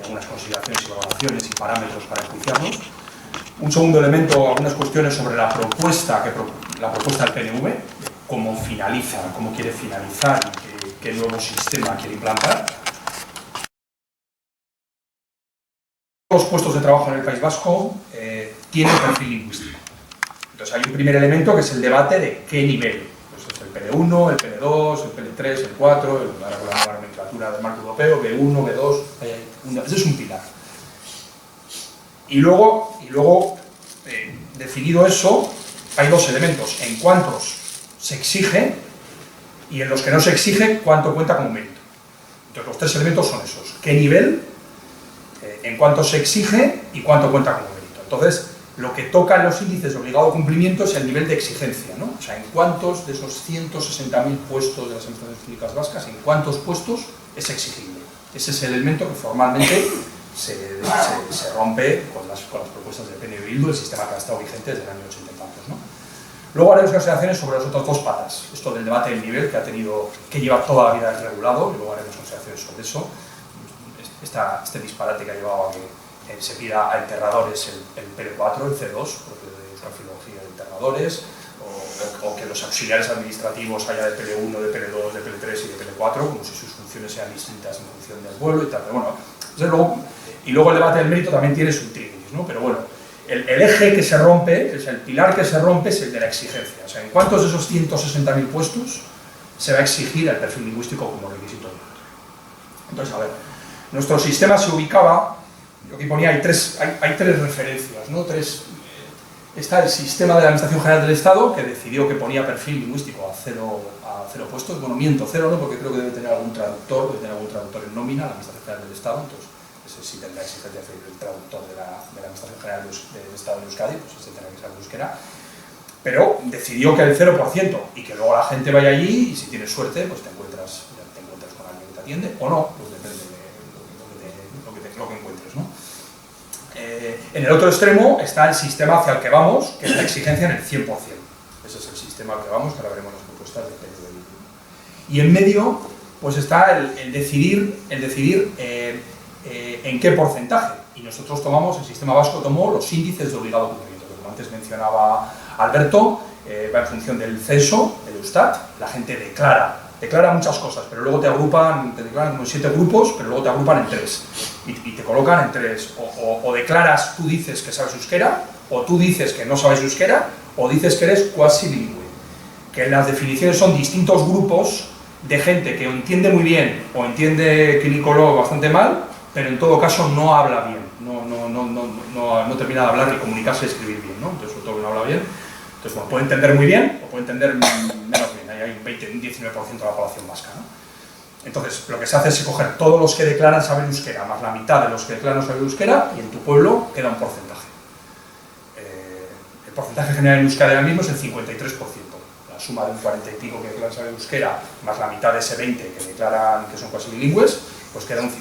S3: algunas consideraciones y valoraciones y parámetros para enjuiciarlos. Un segundo elemento, algunas cuestiones sobre la propuesta del PNV, cómo finaliza, cómo quiere finalizar y qué nuevo sistema quiere implantar. Los puestos de trabajo en el País Vasco tienen perfil lingüístico. Entonces hay un primer elemento que es el debate de qué nivel. Pues es el PL1, el PL2, el PL3, el 4, la nomenclatura del marco europeo, B1, B2, ese es un pilar. Y luego definido eso, hay 2 elementos, en cuántos se exige y en los que no se exige cuánto cuenta como mérito. Entonces los 3 elementos son esos, qué nivel, en cuánto se exige y cuánto cuenta como mérito. Entonces, lo que toca en los índices de obligado cumplimiento es el nivel de exigencia, ¿no? O sea, en cuántos de esos 160.000 puestos de las administraciones públicas vascas, en cuántos puestos es exigible. Ese es el elemento que formalmente se rompe con las propuestas de PNV y Bildu, el sistema que ha estado vigente desde el año 80 y tantos, ¿no? Luego haremos consideraciones sobre las otras 2 patas, esto del debate del nivel que lleva toda la vida desregulado, y luego haremos consideraciones sobre eso, este disparate que ha llevado a que se pida a enterradores el PL4, el C2, propio de Euskal Filología de enterradores, o que los auxiliares administrativos haya de PL1, de PL2, de PL3 y de PL4, como si sus funciones sean distintas en función del vuelo y tal, pero bueno, y luego el debate del mérito también tiene su intríngulis, ¿no? Pero bueno, el eje que se rompe, es el pilar que se rompe, es el de la exigencia. O sea, ¿en cuántos de esos 160.000 puestos se va a exigir el perfil lingüístico como requisito? Entonces, a ver, nuestro sistema se ubicaba, yo aquí ponía, hay tres referencias, ¿no? Está el sistema de la Administración General del Estado, que decidió que ponía perfil lingüístico a cero puestos. Bueno, miento, 0 no, porque creo que debe tener algún traductor en nómina, la Administración General del Estado, entonces ese sí tendrá exigencia de el traductor de la Administración General del Estado de Euskadi, pues ese tendrá que ser euskera, pero decidió que el 0% y que luego la gente vaya allí y si tienes suerte, pues te encuentras con alguien que te atiende, o no, pues depende de lo que encuentres, ¿no? En el otro extremo está el sistema hacia el que vamos, que es la exigencia en el 100%. Ese es el sistema al que vamos, que ahora veremos las propuestas de PNV. Y en medio, pues está el decidir en qué porcentaje. Y nosotros el sistema vasco tomó los índices de obligado cumplimiento, que como antes mencionaba Alberto, va en función del censo, el Eustat, la gente declara muchas cosas, pero luego te declaran como en 7 grupos, pero luego te agrupan en 3 y te colocan en 3, o declaras, tú dices que sabes euskera, o tú dices que no sabes euskera, o dices que eres cuasi bilingüe, que en las definiciones son distintos grupos de gente que o entiende muy bien o entiende quilicolo bastante mal, pero en todo caso no habla bien, no termina de hablar ni comunicarse y escribir bien, ¿no? Entonces, sobre todo que no habla bien. Entonces, bueno, puede entender muy bien o puede entender menos bien, ahí hay un 19% de la población vasca, ¿no? Entonces, lo que se hace es coger todos los que declaran saber euskera, más la mitad de los que declaran saber euskera, y en tu pueblo queda un porcentaje. El porcentaje general en Euskadi ahora mismo es el 53%. La suma de un 40 y pico que declaran saber euskera, más la mitad de ese 20 que declaran que son cuasi bilingües, pues queda un 53%.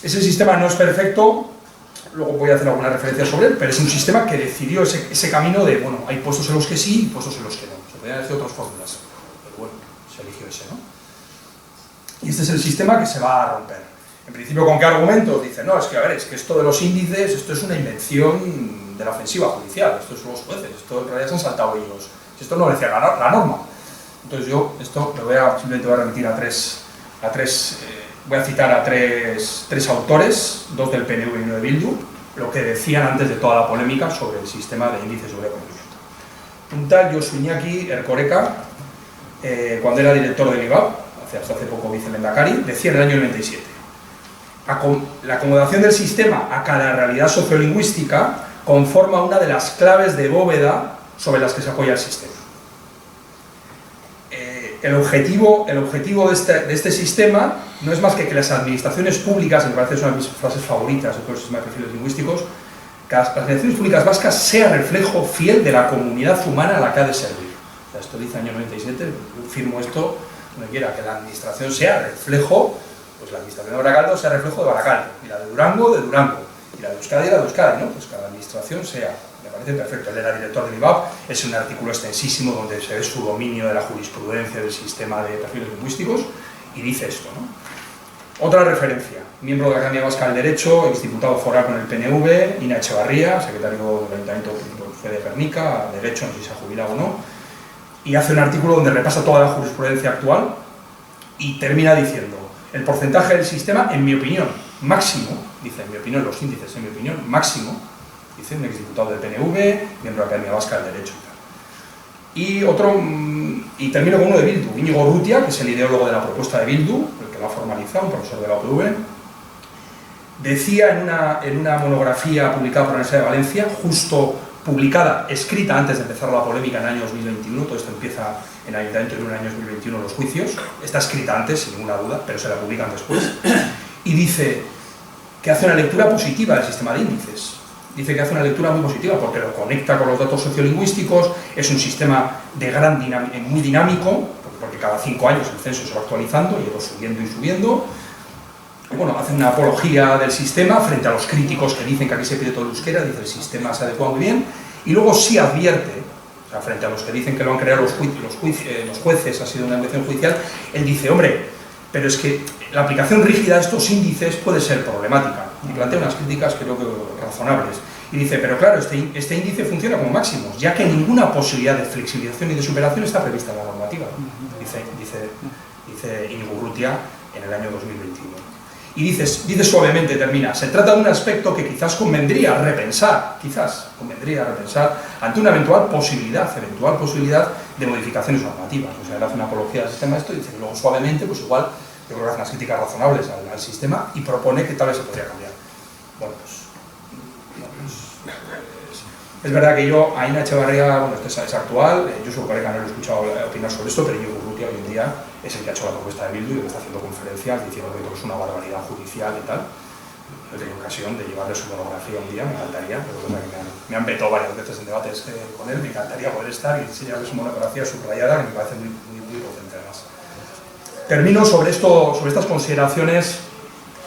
S3: Ese sistema no es perfecto, luego voy a hacer alguna referencia sobre él, pero es un sistema que decidió ese camino de, bueno, hay puestos en los que sí y puestos en los que no. Se podrían decir otras fórmulas, pero bueno, se eligió ese, ¿no? Y este es el sistema que se va a romper. En principio, ¿con qué argumentos? Dicen, no, es que esto de los índices, esto es una invención de la ofensiva judicial, esto son los jueces, esto en realidad se han saltado ellos, esto no lo decía la norma. Entonces yo esto simplemente voy a remitir voy a citar a tres autores, 2 del PNV y 1 de Bildu, lo que decían antes de toda la polémica sobre el sistema de índices de cumplimiento. Un tal Josu Iñaki Erkoreka, cuando era director del IBAB, hasta hace poco vicelehendakari, decía en el año 97: la acomodación del sistema a cada realidad sociolingüística conforma una de las claves de bóveda sobre las que se apoya el sistema. El objetivo de este sistema no es más que las administraciones públicas, me parece que es una de mis frases favoritas de todo el sistema de perfiles lingüísticos, que las administraciones públicas vascas sea reflejo fiel de la comunidad humana a la que ha de servir. O sea, esto dice año 97, yo firmo esto donde quiera, que la administración sea reflejo, pues la administración de Baracaldo sea reflejo de Baracaldo, y la de Durango, y la de Euskadi, ¿no? Pues que la administración sea, me parece perfecto. Él era director del IVAP, es un artículo extensísimo donde se ve su dominio de la jurisprudencia del sistema de perfiles lingüísticos, y dice esto, ¿no? Otra referencia, miembro de la Academia Vasca del Derecho, exdiputado foral con el PNV, Ina Echevarría, secretario del Ayuntamiento de Gernika, Derecho, no sé si se ha jubilado o no, y hace un artículo donde repasa toda la jurisprudencia actual y termina diciendo: el porcentaje del sistema, en mi opinión, máximo, dice, en mi opinión, los índices, en mi opinión, máximo, dice un exdiputado del PNV, miembro de la Academia Vasca del Derecho y otro, y termino con uno de Bildu, Íñigo Urrutia, que es el ideólogo de la propuesta de Bildu, el que lo ha formalizado, un profesor de la UPV, decía en una monografía publicada por la Universidad de Valencia, justo publicada, escrita antes de empezar la polémica en el año 2021, todo esto empieza en el Ayuntamiento en el año 2021 los juicios, está escrita antes, sin ninguna duda, pero se la publican después, y dice que hace una lectura positiva del sistema de índices. Dice que hace una lectura muy positiva porque lo conecta con los datos sociolingüísticos, es un sistema de muy dinámico, porque cada 5 años el censo se va actualizando y va subiendo y subiendo. Y bueno, hace una apología del sistema frente a los críticos que dicen que aquí se pide todo el euskera, dice el sistema se adecua muy bien, y luego sí advierte, o sea, frente a los que dicen que lo han creado los jueces, ha sido una invención judicial, él dice, hombre, pero es que la aplicación rígida a estos índices puede ser problemática, y plantea unas críticas creo que razonables. Y dice, pero claro, este índice funciona como máximos, ya que ninguna posibilidad de flexibilización y de superación está prevista en la normativa, dice Íñigo Urrutia en el año 2021. Y dice suavemente, termina, se trata de un aspecto que quizás convendría repensar ante una eventual posibilidad de modificaciones normativas. O sea, él hace una apología del sistema esto y dice que luego suavemente, pues igual, yo creo que hace unas críticas razonables al sistema y propone que tal vez se podría cambiar. Bueno, pues es verdad que yo, a Ina Echevarría, bueno, este es actual, yo soy colega, no lo he escuchado opinar sobre esto, pero yo Urrutia hoy en día es el que ha hecho la propuesta de Bildu y que está haciendo conferencias diciendo que todo es una barbaridad judicial y tal. Yo he tenido ocasión de llevarle su monografía un día, me encantaría, pero bueno, me han vetado varias veces en debates con él, me encantaría poder estar y enseñarle su monografía subrayada, que me parece muy potente además. Termino sobre estas consideraciones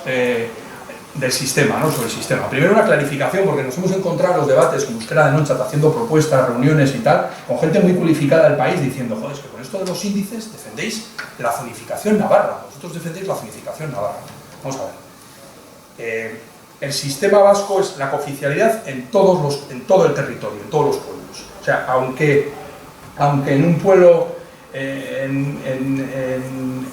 S3: del sistema, ¿no? Sobre el sistema. Primero una clarificación, porque nos hemos encontrado en los debates con Euskera de Noche haciendo propuestas, reuniones y tal, con gente muy cualificada del país diciendo, joder, es que con esto de los índices defendéis la zonificación navarra, vosotros defendéis la zonificación navarra. Vamos a ver. El sistema vasco es la cooficialidad en todo el territorio, en todos los pueblos. O sea, aunque en un pueblo, en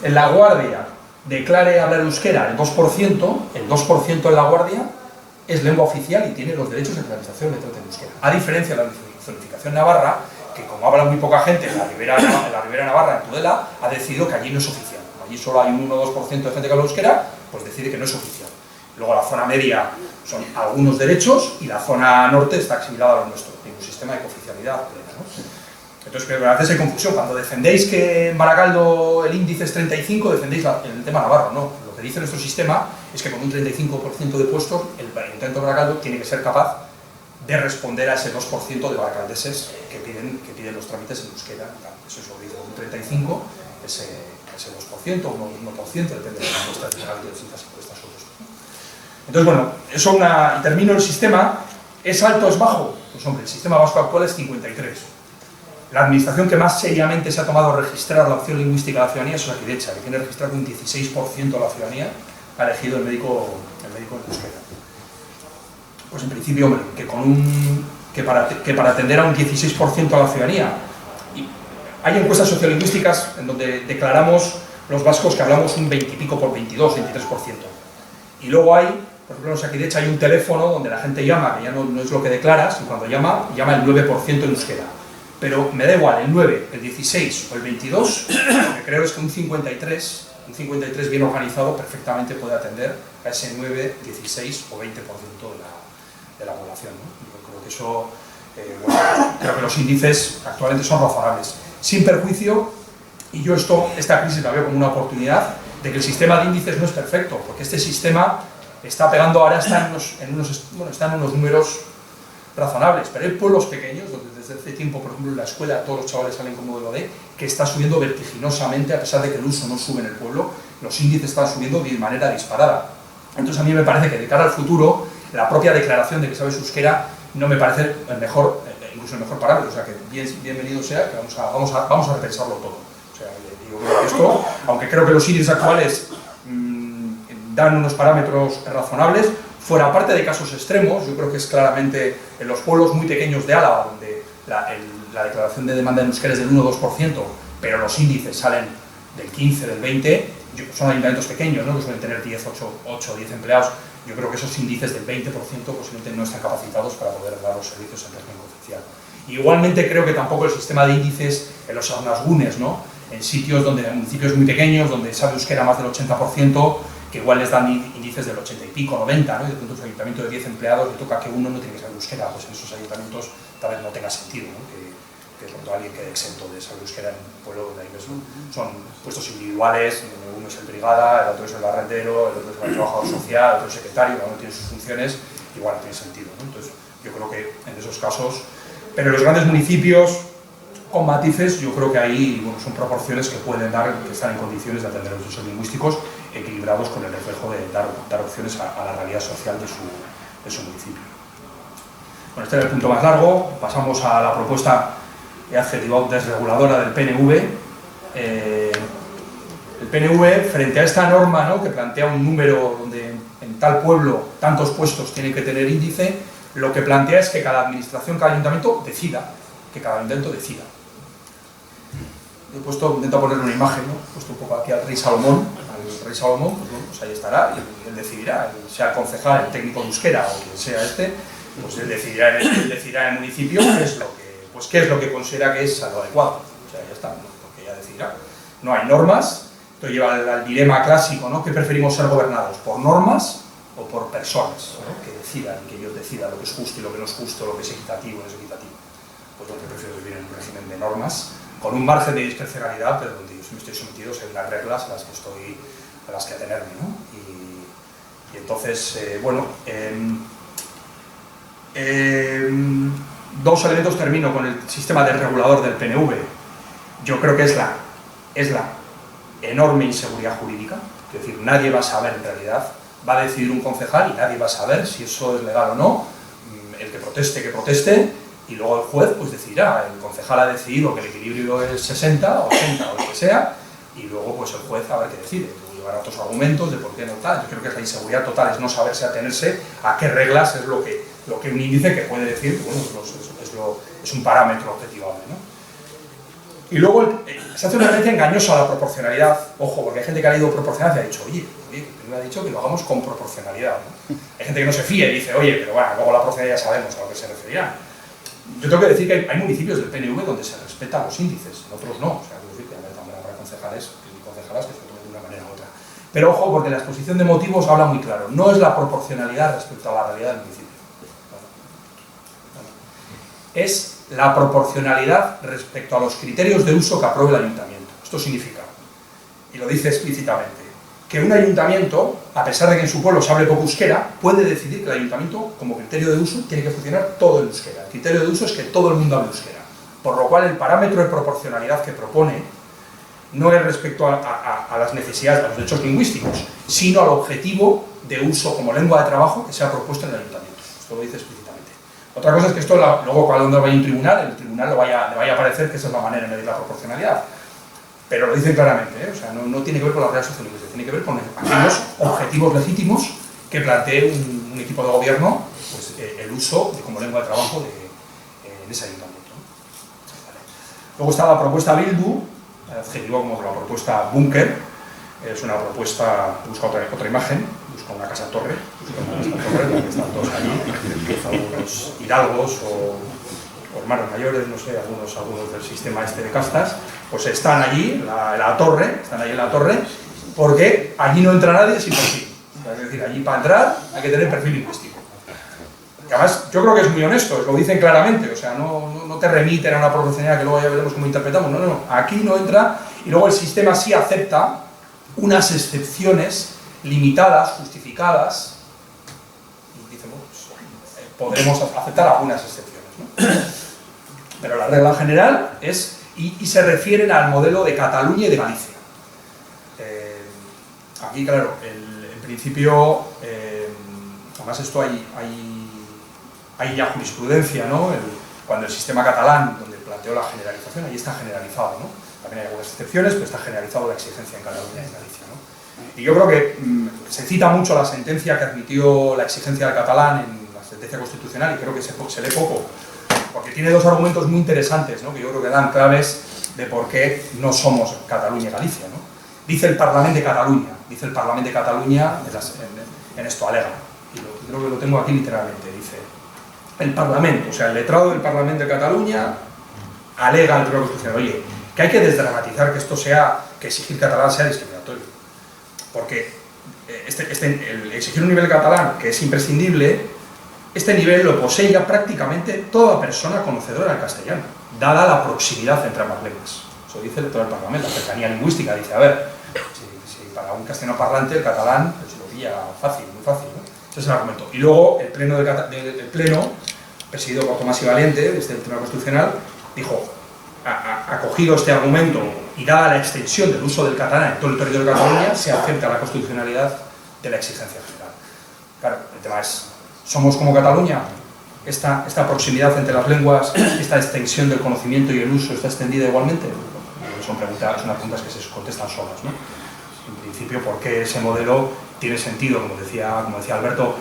S3: La Guardia, declare hablar euskera el 2% en La Guardia es lengua oficial y tiene los derechos de que la administración le trate en euskera. A diferencia de la zonificación navarra, que como habla muy poca gente en la Ribera Navarra, en Tudela, ha decidido que allí no es oficial. Allí solo hay un 1 o 2% de gente que habla euskera, pues decide que no es oficial. Luego la zona media son algunos derechos y la zona norte está asimilada a lo nuestro, tiene un sistema de cooficialidad plena, ¿no? Entonces, a veces hay confusión. Cuando defendéis que en Baracaldo el índice es 35, defendéis el tema navarro. No, lo que dice nuestro sistema es que con un 35% de puestos, el Ayuntamiento de Baracaldo tiene que ser capaz de responder a ese 2% de baracaldeses que piden los trámites en euskera. Eso es lo que dice, un 35, ese 2%, un 1%, depende de las encuestas de distintas encuestas. Entonces, bueno, y termino el sistema. ¿Es alto o es bajo? Pues hombre, el sistema vasco actual es 53. La administración que más seriamente se ha tomado a registrar la opción lingüística de la ciudadanía es Osakidetza, que tiene registrado un 16% de la ciudadanía ha elegido el médico en euskera. Pues en principio, hombre, que para atender a un 16% a la ciudadanía, hay encuestas sociolingüísticas en donde declaramos los vascos que hablamos un 20 y pico por 22, 23%. Y luego hay, por ejemplo, en Osakidetza hay un teléfono donde la gente llama, que ya no es lo que declaras, y cuando llama el 9% en euskera. Pero me da igual, el 9, el 16 o el 22, lo que creo es que un 53 bien organizado perfectamente puede atender a ese 9, 16 o 20% de la población, ¿no? Yo creo que eso, creo que los índices actualmente son razonables. Sin perjuicio, y yo esta crisis la veo como una oportunidad, de que el sistema de índices no es perfecto, porque este sistema está pegando ahora, está en unos números razonables, pero hay pueblos pequeños donde desde hace tiempo, por ejemplo, en la escuela todos los chavales salen con modelo D, que está subiendo vertiginosamente, a pesar de que el uso no sube en el pueblo, los índices están subiendo de manera disparada. Entonces a mí me parece que de cara al futuro, la propia declaración de que sabes euskera no me parece el mejor, incluso el mejor parámetro, o sea que bienvenido sea, que vamos a repensarlo todo. O sea, digo que esto, aunque creo que los índices actuales dan unos parámetros razonables, fuera parte de casos extremos, yo creo que es claramente en los pueblos muy pequeños de Álava, donde la declaración de demanda en euskera es del 1 o 2%, pero los índices salen del 15, del 20, son ayuntamientos pequeños, ¿no?, que suelen tener 8 o 10 empleados. Yo creo que esos índices del 20% posiblemente no están capacitados para poder dar los servicios en régimen oficial. Igualmente creo que tampoco el sistema de índices en los Arnasgunes, ¿no?, en sitios donde, en municipios muy pequeños, donde sabe euskera más del 80%, que igual les dan índices del 80 y pico, 90, ¿no?, y de pronto un ayuntamiento de 10 empleados le toca que uno no tiene que saber euskera, pues en esos ayuntamientos tal vez no tenga sentido, ¿no?, que de pronto alguien quede exento de saber euskera en un pueblo donde hay son puestos individuales, uno es el brigada, el otro es el barrendero, el otro es el trabajador social, el otro es el secretario, cada uno tiene sus funciones, igual no tiene sentido, ¿no? Entonces yo creo que en esos casos, pero en los grandes municipios con matices, yo creo que ahí, bueno, son proporciones que pueden dar, que están en condiciones de atender los usos lingüísticos equilibrados con el reflejo de dar opciones a la realidad social de su municipio. Bueno, este era el punto más largo. Pasamos a la propuesta adjetivado desreguladora del PNV. El PNV, frente a esta norma, ¿no?, que plantea un número donde en tal pueblo tantos puestos tienen que tener índice, lo que plantea es que cada administración, cada ayuntamiento decida, intento ponerle una imagen, ¿no?, he puesto un poco aquí al rey Salomón, pues bueno, pues ahí estará, y él decidirá, sea el concejal, el técnico de euskera o quien sea pues él decidirá en el municipio qué es lo que considera que es lo adecuado. O sea, ya está, ¿no?, porque ya decidirá. No hay normas, esto lleva al dilema clásico, ¿no?, que preferimos ser gobernados, por normas o por personas, ¿no?, que decidan, que ellos decidan lo que es justo y lo que no es justo, lo que es equitativo y no es equitativo. Pues yo prefiero vivir en un régimen de normas, con un margen de discrecionalidad, pero donde yo me estoy sometido a unas reglas a las que atenerme, ¿no? Y entonces, bueno, dos elementos termino con el sistema desregulador del PNV. Yo creo que es la enorme inseguridad jurídica, es decir, nadie va a saber en realidad, va a decidir un concejal y nadie va a saber si eso es legal o no, el que proteste, y luego el juez pues decidirá, el concejal ha decidido que el equilibrio es 60, 80 o lo que sea, y luego pues el juez a ver qué decide, llevará otros argumentos de por qué no tal. Yo creo que es la inseguridad total, es no saberse atenerse a qué reglas es lo que un índice que puede decir, bueno, es un parámetro objetivable, ¿no? Y luego se hace una referencia engañosa a la proporcionalidad, ojo, porque hay gente que ha leído proporcionalidad y ha dicho, oye, me ha dicho que lo hagamos con proporcionalidad, ¿no? Hay gente que no se fía y dice, oye, pero bueno, luego la proporcionalidad ya sabemos a lo que se referirá. Yo tengo que decir que hay municipios del PNV donde se respetan los índices, en otros no, o sea, quiero decir que también habrá concejales y concejalas que se tomen de una manera u otra. Pero ojo, porque la exposición de motivos habla muy claro, no es la proporcionalidad respecto a la realidad del municipio. Es la proporcionalidad respecto a los criterios de uso que apruebe el ayuntamiento. Esto significa, y lo dice explícitamente, que un ayuntamiento, a pesar de que en su pueblo se hable poco euskera, puede decidir que el ayuntamiento, como criterio de uso, tiene que funcionar todo en euskera. El criterio de uso es que todo el mundo hable euskera. Por lo cual, el parámetro de proporcionalidad que propone no es respecto a las necesidades, a los derechos lingüísticos, sino al objetivo de uso como lengua de trabajo que se ha propuesto en el ayuntamiento. Esto lo dice explícitamente. Otra cosa es que esto, luego cuando vaya a un tribunal, el tribunal le vaya a parecer que esa es la manera de medir la proporcionalidad. Pero lo dicen claramente, ¿eh? O sea, no tiene que ver con la realidad sociolingüística, tiene que ver con aquellos objetivos legítimos que plantee un equipo de gobierno, pues, el uso como lengua de trabajo en ese ayuntamiento. Vale. Luego está la propuesta Bildu, adjetivo como la propuesta Búnker, es una propuesta, busca otra imagen, busca una casa-torre, donde están todos allí, algunos hidalgos o hermanos mayores, no sé, algunos del sistema este de castas, pues están allí en la torre, porque allí no entra nadie sin perfil. Es decir, allí para entrar hay que tener perfil lingüístico. Y además, yo creo que es muy honesto, lo dicen claramente, o sea, no te remiten a una proporcionalidad que luego ya veremos cómo interpretamos, no, aquí no entra, y luego el sistema sí acepta unas excepciones limitadas, justificadas, y dice, bueno, pues, podremos aceptar algunas excepciones, ¿no? Pero la regla general es, y se refieren al modelo de Cataluña y de Galicia. Aquí, claro, en principio, además esto hay ya jurisprudencia, ¿no? Cuando el sistema catalán, donde planteó la generalización, ahí está generalizado, ¿no? También hay algunas excepciones, pero está generalizado la exigencia en Cataluña y en Galicia, ¿no? Y yo creo que se cita mucho la sentencia que admitió la exigencia del catalán en la sentencia constitucional, y creo que se lee poco, porque tiene dos argumentos muy interesantes, ¿no? Que yo creo que dan claves de por qué no somos Cataluña y Galicia, ¿no? Dice el Parlamento de Cataluña, en esto alega, y creo que lo tengo aquí literalmente, dice: el Parlamento, o sea, el letrado del Parlamento de Cataluña alega al Tribunal Constitucional, oye, que hay que desdramatizar que exigir catalán sea discriminatorio, porque el exigir un nivel catalán que es imprescindible, este nivel lo posee ya prácticamente toda persona conocedora del castellano, dada la proximidad entre ambas lenguas. Eso dice el letrado del Parlamento, la cercanía lingüística, dice, a ver, si para un castellano parlante el catalán pues lo pilla fácil, muy fácil, ¿no? Ese es el argumento. Y luego el pleno presidido por Tomás y Valiente, desde el Tribunal Constitucional, dijo, ha cogido este argumento y dada la extensión del uso del catalán en todo el territorio de Cataluña, se acepta la constitucionalidad de la exigencia general. Claro, el tema es, ¿somos como Cataluña? Esta proximidad entre las lenguas, esta extensión del conocimiento y el uso está extendida igualmente. Son unas preguntas que se contestan solas, ¿no? En principio, ¿por qué ese modelo tiene sentido? Como decía Alberto,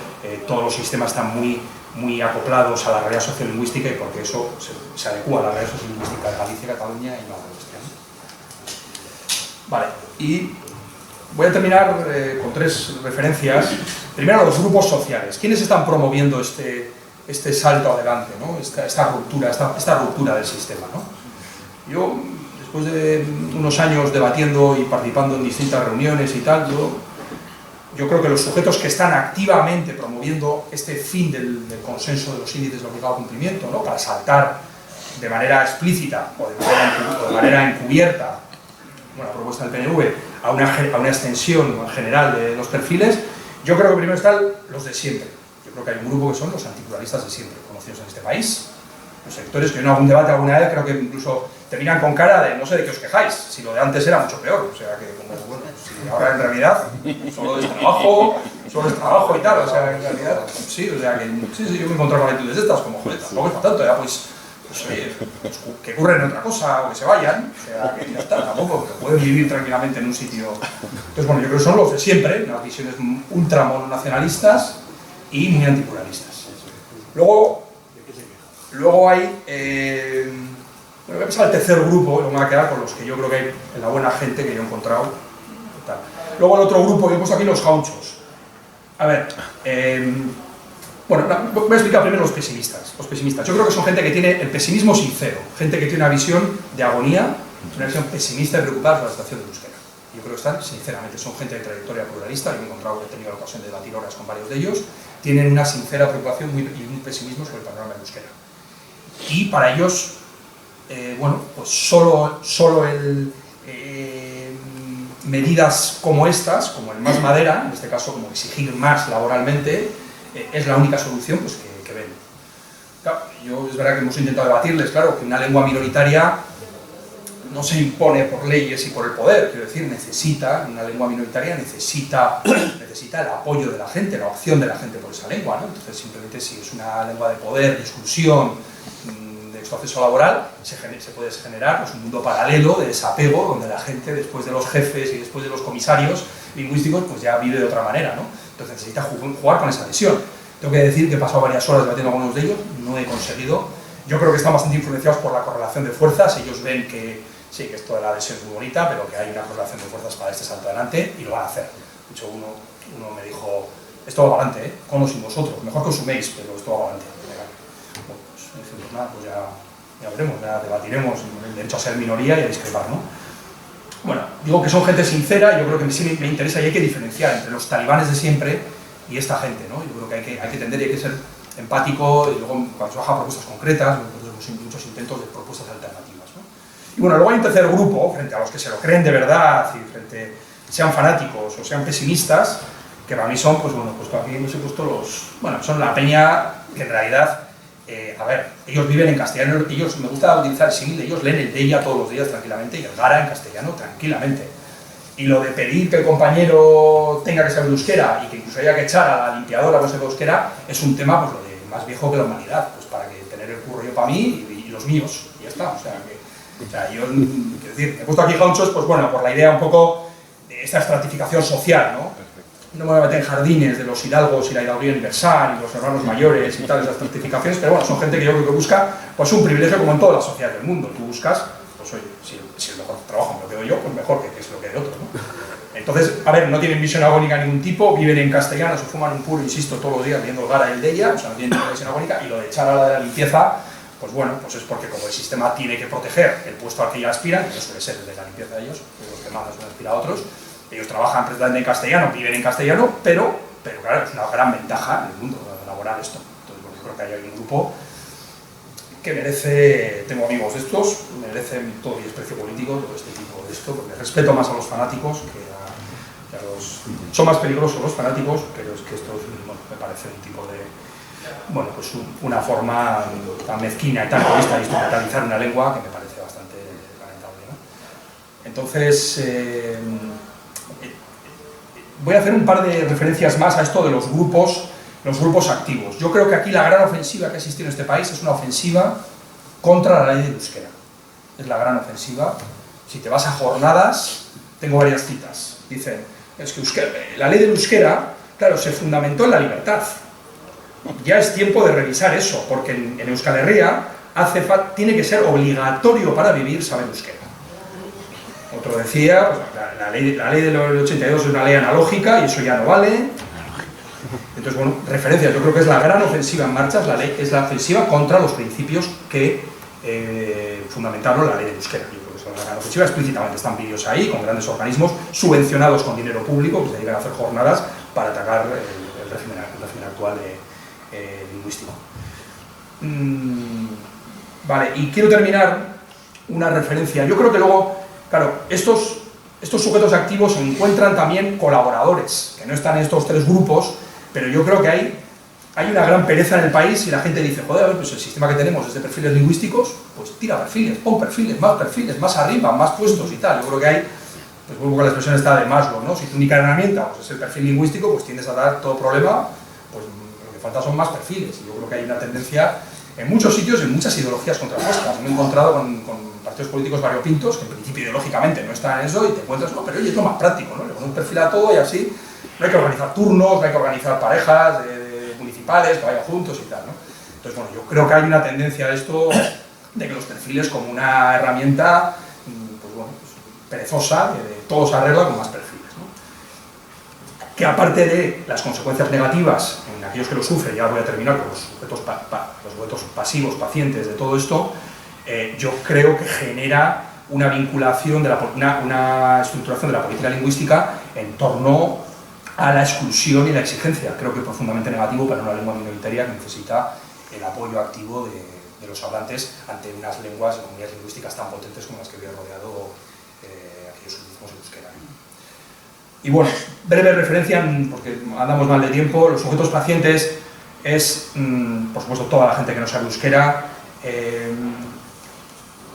S3: todos los sistemas están muy acoplados a la realidad sociolingüística, y porque eso se adecua a la realidad sociolingüística de Galicia, Cataluña y no a la nuestra. Vale, y voy a terminar con tres referencias. Primero, los grupos sociales. ¿Quiénes están promoviendo este salto adelante, ¿no? esta ruptura del sistema, ¿no? Yo, después de unos años debatiendo y participando en distintas reuniones y tal, yo creo que los sujetos que están activamente promoviendo este fin del consenso de los índices de obligado cumplimiento, ¿no? Para saltar de manera explícita o de manera encubierta, la propuesta del PNV, a una extensión general de los perfiles, yo creo que primero están los de siempre. Yo creo que hay un grupo que son los antipluralistas de siempre, conocidos en este país, los sectores que en algún debate alguna vez creo que incluso terminan con cara de no sé de qué os quejáis, si lo de antes era mucho peor, o sea que como, bueno, si ahora en realidad solo es trabajo y tal, o sea, en realidad, sí, o sea que sí, yo me he encontrado con actitudes de estas, como, joder, tampoco es para tanto, ya pues oye, que curren otra cosa o que se vayan, o sea que ya está, tampoco, que pueden vivir tranquilamente en un sitio. Entonces, bueno, yo creo que son los de siempre, unas visiones ultramononacionalistas y muy antipluralistas. Luego hay, bueno, voy a pasar al tercer grupo, y me voy a quedar con los que yo creo que hay en la buena gente que yo he encontrado. Tal. Luego el otro grupo, yo he puesto aquí los gauchos. A ver, bueno, voy a explicar primero los pesimistas. Yo creo que son gente que tiene el pesimismo sincero, gente que tiene una visión de agonía, una visión pesimista y preocupada por la situación del euskera. Yo creo que están, sinceramente, son gente de trayectoria pluralista, yo he tenido la ocasión de debatir horas con varios de ellos, tienen una sincera preocupación y un pesimismo sobre el panorama del euskera. Y para ellos, bueno, pues solo medidas como estas, como el más madera, en este caso como exigir más laboralmente, es la única solución pues, que ven. Claro, es verdad que hemos intentado debatirles, claro, que una lengua minoritaria no se impone por leyes y por el poder, quiero decir, una lengua minoritaria necesita el apoyo de la gente, la opción de la gente por esa lengua, ¿no? Entonces, simplemente si es una lengua de poder, de exclusión, de su acceso laboral, se puede generar pues, un mundo paralelo de desapego, donde la gente, después de los jefes y después de los comisarios lingüísticos, pues ya vive de otra manera, ¿no? Entonces necesita jugar con esa adhesión. Tengo que decir que he pasado varias horas debatiendo con algunos de ellos, no he conseguido. Yo creo que están bastante influenciados por la correlación de fuerzas, ellos ven que sí, que esto de la adhesión es muy bonita, pero que hay una correlación de fuerzas para este salto adelante y lo van a hacer. De hecho, uno me dijo, esto va adelante, con o sin vosotros, mejor que os suméis, pero esto va adelante. Bueno, pues nada, pues ya veremos, ya debatiremos el derecho a ser minoría y a discrepar, ¿no? Bueno, digo que son gente sincera, yo creo que sí me interesa y hay que diferenciar entre los talibanes de siempre y esta gente, ¿no? Yo creo que hay que tender y hay que ser empático, y luego cuando se baja propuestas concretas, muchos intentos de propuestas alternativas, ¿no? Y bueno, luego hay un tercer grupo, frente a los que se lo creen de verdad, y sean fanáticos o sean pesimistas, que para mí son, pues bueno, pues aquí hemos puesto son la peña que en realidad, a ver, ellos viven en castellano, ellos, me gusta utilizar el símil, ellos leen el Deia todos los días tranquilamente y el Gara en castellano tranquilamente. Y lo de pedir que el compañero tenga que saber euskera y que incluso haya que echar a la limpiadora no sepa euskera, es un tema, pues, lo de más viejo que la humanidad, pues para que tener el curro yo para mí y los míos, y ya está. O sea, yo, quiero decir, he puesto aquí jaunchos, pues bueno, por la idea un poco de esta estratificación social, ¿no? No me voy a meter en jardines de los hidalgos y la hidalguía universal y los hermanos mayores y tal, esas estratificaciones, pero bueno, son gente que yo creo que busca pues un privilegio como en todas las sociedades del mundo. Tú buscas, pues oye, si el mejor trabajo me lo quedo yo, pues mejor que es lo que hay de otros, ¿no? Entonces, a ver, no tienen visión agónica de ningún tipo, viven en castellano, se fuman un puro, insisto, todos los días viendo el Gara y el Deia, o sea, no tienen ninguna visión agónica, y lo de echar a la de la limpieza, pues bueno, pues es porque como el sistema tiene que proteger el puesto al que ya aspiran, que suele ser el de la limpieza de ellos, que los demás suelen aspirar a otros, ellos trabajan precisamente en castellano, viven en castellano, pero claro, es una gran ventaja en el mundo laboral esto. Entonces, bueno, yo creo que hay un grupo que merece, tengo amigos de estos, merecen todo mi desprecio político, todo este tipo de esto, porque respeto más a los fanáticos que a los... Son más peligrosos los fanáticos, pero es que esto bueno, me parece un tipo de... Bueno, pues una forma tan mezquina y tan egoísta de instrumentalizar una lengua que me parece bastante lamentable, ¿no? Entonces, voy a hacer un par de referencias más a esto de los grupos activos. Yo creo que aquí la gran ofensiva que ha existido en este país es una ofensiva contra la ley del euskera. Es la gran ofensiva. Si te vas a jornadas, tengo varias citas. Dicen, es que la ley del euskera, claro, se fundamentó en la libertad. Ya es tiempo de revisar eso, porque en Euskal Herria tiene que ser obligatorio para vivir saber euskera. Otro decía, pues, la ley del 82 es una ley analógica y eso ya no vale. Entonces, bueno, referencias, yo creo que es la gran ofensiva en marcha, es la ofensiva contra los principios que fundamentaron la ley del euskera. Yo creo que es la gran ofensiva, explícitamente están vídeos ahí, con grandes organismos subvencionados con dinero público, que se dedican a hacer jornadas para atacar el régimen actual lingüístico. Vale, y quiero terminar una referencia. Yo creo que luego, claro, estos sujetos activos encuentran también colaboradores, que no están en estos tres grupos, pero yo creo que hay una gran pereza en el país y la gente dice, joder, a ver, pues el sistema que tenemos es de perfiles lingüísticos, pues tira perfiles, pon perfiles, más arriba, más puestos y tal. Yo creo que hay, pues vuelvo con la expresión esta de Maslow, ¿no? Si tu única herramienta pues, es el perfil lingüístico, pues tiendes a dar todo problema, pues lo que falta son más perfiles. Y yo creo que hay una tendencia en muchos sitios, en muchas ideologías contrapuestas. Me he encontrado con partidos políticos variopintos que en principio ideológicamente no están en eso y te encuentras, no, pero oye, es lo más práctico, ¿no? Le pones un perfil a todo y así no hay que organizar turnos, no hay que organizar parejas municipales que vayan juntos y tal, ¿no? Entonces, bueno, yo creo que hay una tendencia a esto de que los perfiles como una herramienta, pues bueno, pues, perezosa, que todo se arregla con más perfiles, ¿no? Que aparte de las consecuencias negativas en aquellos que lo sufren, ya voy a terminar con los sujetos pasivos, pacientes de todo esto, yo creo que genera una vinculación, una estructuración de la política lingüística en torno a la exclusión y la exigencia. Creo que es profundamente negativo para una lengua minoritaria que necesita el apoyo activo de los hablantes ante unas lenguas y comunidades lingüísticas tan potentes como las que había rodeado aquellos que utilizamos en euskera. Y bueno, breve referencia, porque andamos mal de tiempo, los sujetos pacientes es, por supuesto, toda la gente que no sabe euskera.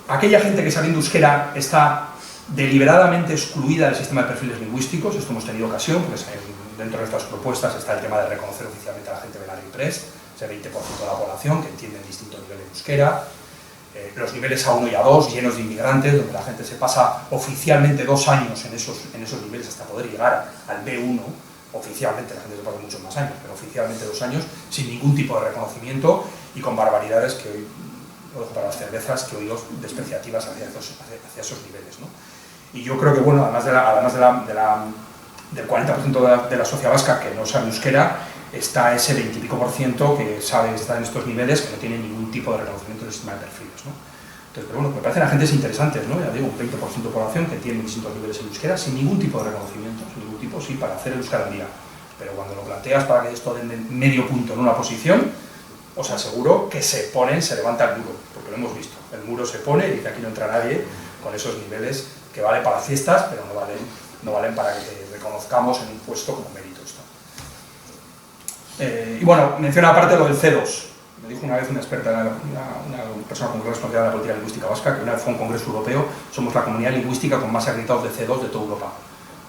S3: Aquella gente que sabiendo euskera está deliberadamente excluida del sistema de perfiles lingüísticos, esto hemos tenido ocasión, porque dentro de nuestras propuestas está el tema de reconocer oficialmente a la gente de la RIPRES, ese 20% de la población que entiende en distintos niveles de euskera, los niveles A1 y A2 llenos de inmigrantes, donde la gente se pasa oficialmente 2 años en esos niveles hasta poder llegar al B1, oficialmente, la gente se pasa muchos más años, pero oficialmente 2 años, sin ningún tipo de reconocimiento y con barbaridades que hoy, lo dejo para las cervezas, que oído despreciativas hacia esos niveles, ¿no? Y yo creo que, bueno, además del 40% de la sociedad vasca que no sabe euskera, está ese 20 y pico % que sabe estar en estos niveles, que no tiene ningún tipo de reconocimiento del sistema de perfiles, ¿no? Entonces, pero bueno, me parecen agentes interesantes, ¿no? Ya digo, un 20% de población que tiene distintos niveles en euskera, sin ningún tipo de reconocimiento, sin ningún tipo, sí, para hacer el euskera al día. Pero cuando lo planteas para que esto den medio punto en una posición, os aseguro que se levanta el muro, porque lo hemos visto. El muro se pone y dice aquí no entra nadie con esos niveles que vale para las fiestas, pero no valen para que te reconozcamos en un puesto como mérito. Y bueno, menciona aparte lo del C2. dijo una vez una experta, una persona con responsabilidad de la política lingüística vasca, que una vez fue a un congreso europeo, somos la comunidad lingüística con más acreditados de C2 de toda Europa.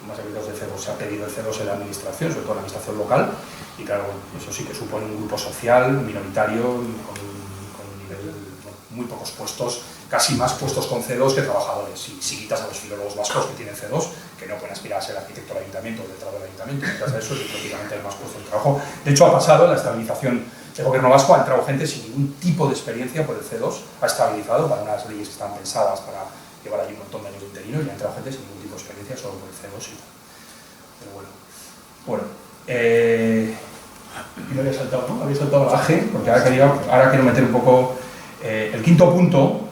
S3: Más acreditados de C2, se ha pedido el C2 en la administración, sobre todo en la administración local, y claro, eso sí que supone un grupo social minoritario con un nivel, muy pocos puestos, casi más puestos con C2 que trabajadores. Y si quitas a los filólogos vascos que tienen C2, que no pueden aspirar a ser arquitecto del ayuntamiento o letrado del ayuntamiento, quitas a eso y prácticamente hay más puestos de trabajo. De hecho, ha pasado en la estabilización del gobierno vasco, ha entrado gente sin ningún tipo de experiencia por el C2, ha estabilizado para unas leyes que están pensadas para llevar allí un montón de años de interino, y ha entrado gente sin ningún tipo de experiencia solo por el C2 y tal. Pero bueno, me había saltado, ¿no? Había saltado la AG, porque ahora quiero meter un poco el quinto punto,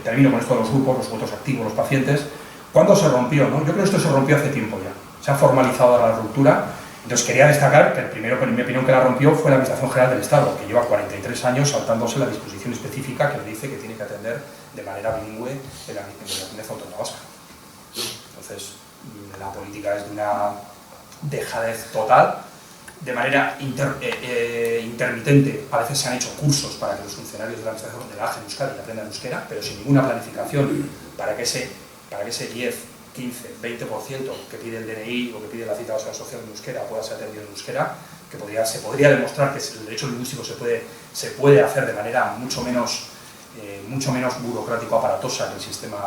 S3: termino con esto de los grupos, los votos activos, los pacientes. ¿Cuándo se rompió, no? Yo creo que esto se rompió hace tiempo ya, se ha formalizado la ruptura. Entonces quería destacar que el primero, en mi opinión, que la rompió fue la Administración General del Estado, que lleva 43 años saltándose la disposición específica que le dice que tiene que atender de manera bilingüe en la comunidad autónoma vasca. Entonces, la política es de una dejadez total, de manera intermitente. A veces se han hecho cursos para que los funcionarios de la Administración de la AGE en Euskadi aprendan euskera, pero sin ninguna planificación para que ese 10, 15, 20% que pide el DNI o que pide la cita básica social en euskera pueda ser atendido en euskera, que se podría demostrar que el derecho lingüístico se puede hacer de manera mucho menos burocrático, aparatosa que el sistema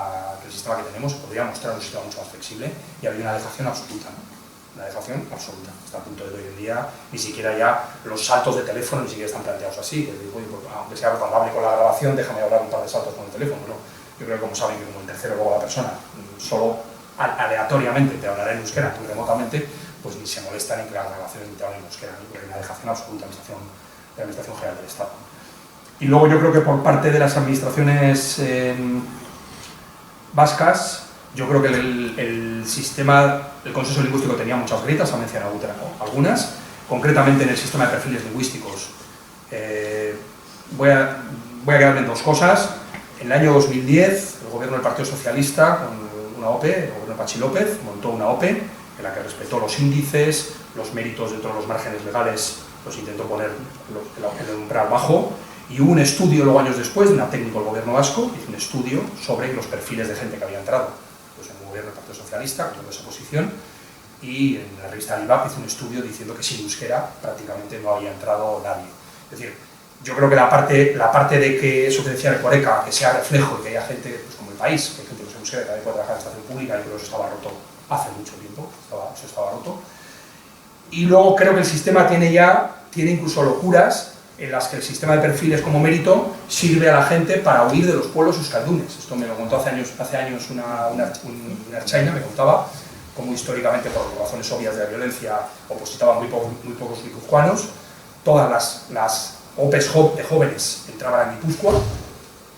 S3: que tenemos. Se podría mostrar un sistema mucho más flexible, y había una dejación absoluta, ¿no? Una dejación absoluta. Hasta el punto de hoy en día, ni siquiera ya los saltos de teléfono ni siquiera están planteados así, que digo, aunque sea cuando hable con la grabación, déjame hablar un par de saltos con el teléfono, ¿no? Yo creo que, como saben, que como el tercero luego la persona solo aleatoriamente te hablará en euskera, muy remotamente, pues ni se molestan en que la grabación te hable en euskera, ¿no? Porque hay una dejación absoluta de la Administración General del Estado. Y luego yo creo que por parte de las administraciones vascas, yo creo que el sistema, el consenso lingüístico tenía muchas grietas, ha mencionado algunas, concretamente en el sistema de perfiles lingüísticos. Voy a quedarme en dos cosas. En el año 2010, el gobierno del Partido Socialista, con una OPE, el gobierno de Patxi López, montó una OPE en la que respetó los índices, los méritos dentro de los márgenes legales, los intentó poner el umbral bajo, y hubo un estudio luego, años después, de una técnico del gobierno vasco, hizo un estudio sobre los perfiles de gente que había entrado pues en el gobierno del Partido Socialista, con toda esa posición, y en la revista Alibab hizo un estudio diciendo que sin euskera prácticamente no había entrado nadie. Es decir, yo creo que la parte de que eso que decía el Coreca, que sea reflejo y que haya gente, pues como el país, que hay gente que no se euskera, que también puede trabajar en la estación pública, yo creo que eso estaba roto hace mucho tiempo, eso estaba roto. Y luego creo que el sistema tiene incluso locuras en las que el sistema de perfiles como mérito sirve a la gente para huir de los pueblos euskaldunes. Esto me lo contó hace años una archaina, me contaba cómo históricamente, por razones obvias de la violencia, opositaban muy pocos guipuzcoanos. Todas las OPEs de jóvenes entraban en Guipúzcoa,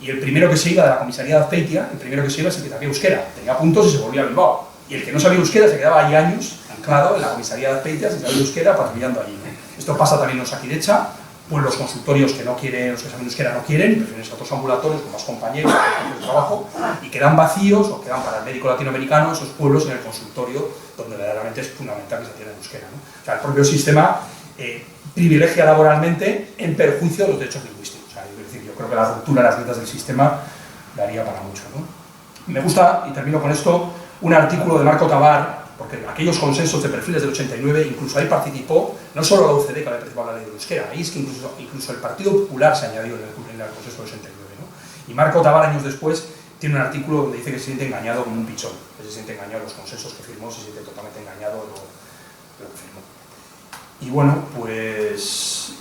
S3: y el primero que se iba de la comisaría de Azpeitia, el primero que se iba es el que sabía euskera, tenía puntos y se volvía a Bilbao. Y el que no sabía euskera se quedaba ahí años anclado en la comisaría de Azpeitia sin saber euskera, patrullando allí, ¿no? Esto pasa también en Osakidecha, pues los consultorios que no quieren, los que saben euskera no quieren, prefieren irse a otros ambulatorios con más compañeros, con de trabajo, y quedan vacíos, o quedan para el médico latinoamericano esos pueblos en el consultorio donde verdaderamente es fundamental que se atienda en euskera, ¿no? O sea, el propio sistema privilegia laboralmente en perjuicio de los derechos lingüísticos. O sea, es decir, yo creo que la ruptura de las grietas del sistema daría para mucho, ¿no? Me gusta, y termino con esto, un artículo de Marco Tabar, porque aquellos consensos de perfiles del 89, incluso ahí participó, no solo la UCD, que había participado en la ley de euskera, ahí es que incluso el Partido Popular se añadió en el consenso del 89, ¿no? Y Marco Tabar, años después, tiene un artículo donde dice que se siente engañado como un pichón, que se siente engañado los consensos que firmó, se siente totalmente engañado lo que firmó. Y bueno, pues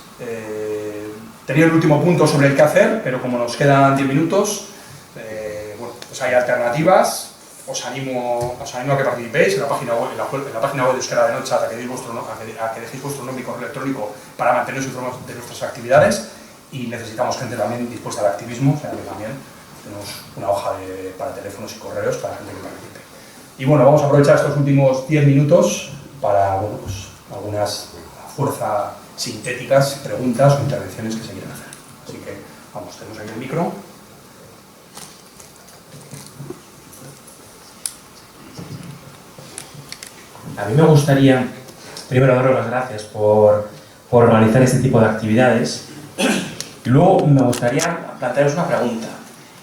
S3: tenía el último punto sobre el qué hacer, pero como nos quedan 10 minutos, bueno, pues hay alternativas. Os animo a que participéis en la página web de Euskera de Noche, a que dejéis vuestro nombre y correo electrónico para manteneros informados de nuestras actividades, y necesitamos gente también dispuesta al activismo, o sea que también tenemos una hoja para teléfonos y correos para la gente que participe. Y bueno, vamos a aprovechar estos últimos 10 minutos para, bueno, pues algunas fuerza sintéticas, preguntas o intervenciones que se quieran hacer. Así que, vamos, tenemos aquí el micro.
S4: A mí me gustaría, primero, daros las gracias por organizar este tipo de actividades, Y luego me gustaría plantearos una pregunta.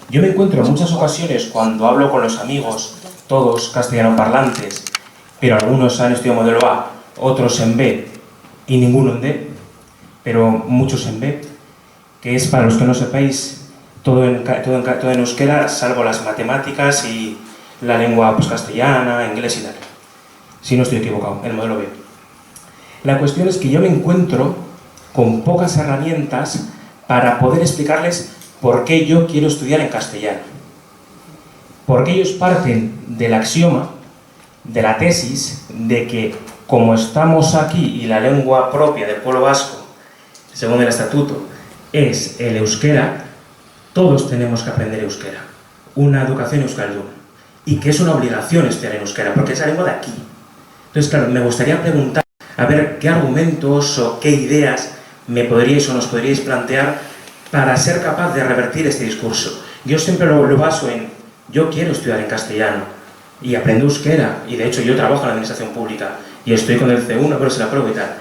S4: Yo me encuentro en muchas ocasiones cuando hablo con los amigos, todos castellano parlantes, pero algunos han estudiado modelo A, otros en B y ninguno en D, pero muchos en B, que es, para los que no sepáis, todo en euskera, salvo las matemáticas y la lengua pues, castellana, inglés y tal. Si no estoy equivocado, el modelo B. La cuestión es que yo me encuentro con pocas herramientas para poder explicarles por qué yo quiero estudiar en castellano. Porque ellos parten del axioma, de la tesis, de que como estamos aquí y la lengua propia del pueblo vasco, según el estatuto, es el euskera, todos tenemos que aprender euskera. Una educación euskaldun. Y que es una obligación estudiar en euskera, porque es la lengua de aquí. Entonces, claro, me gustaría preguntar, a ver qué argumentos o qué ideas me podríais o nos podríais plantear para ser capaz de revertir este discurso. Yo siempre lo baso en, yo quiero estudiar en castellano y aprendo euskera, y de hecho yo trabajo en la administración pública y estoy con el C1, pero se la pruebo y tal,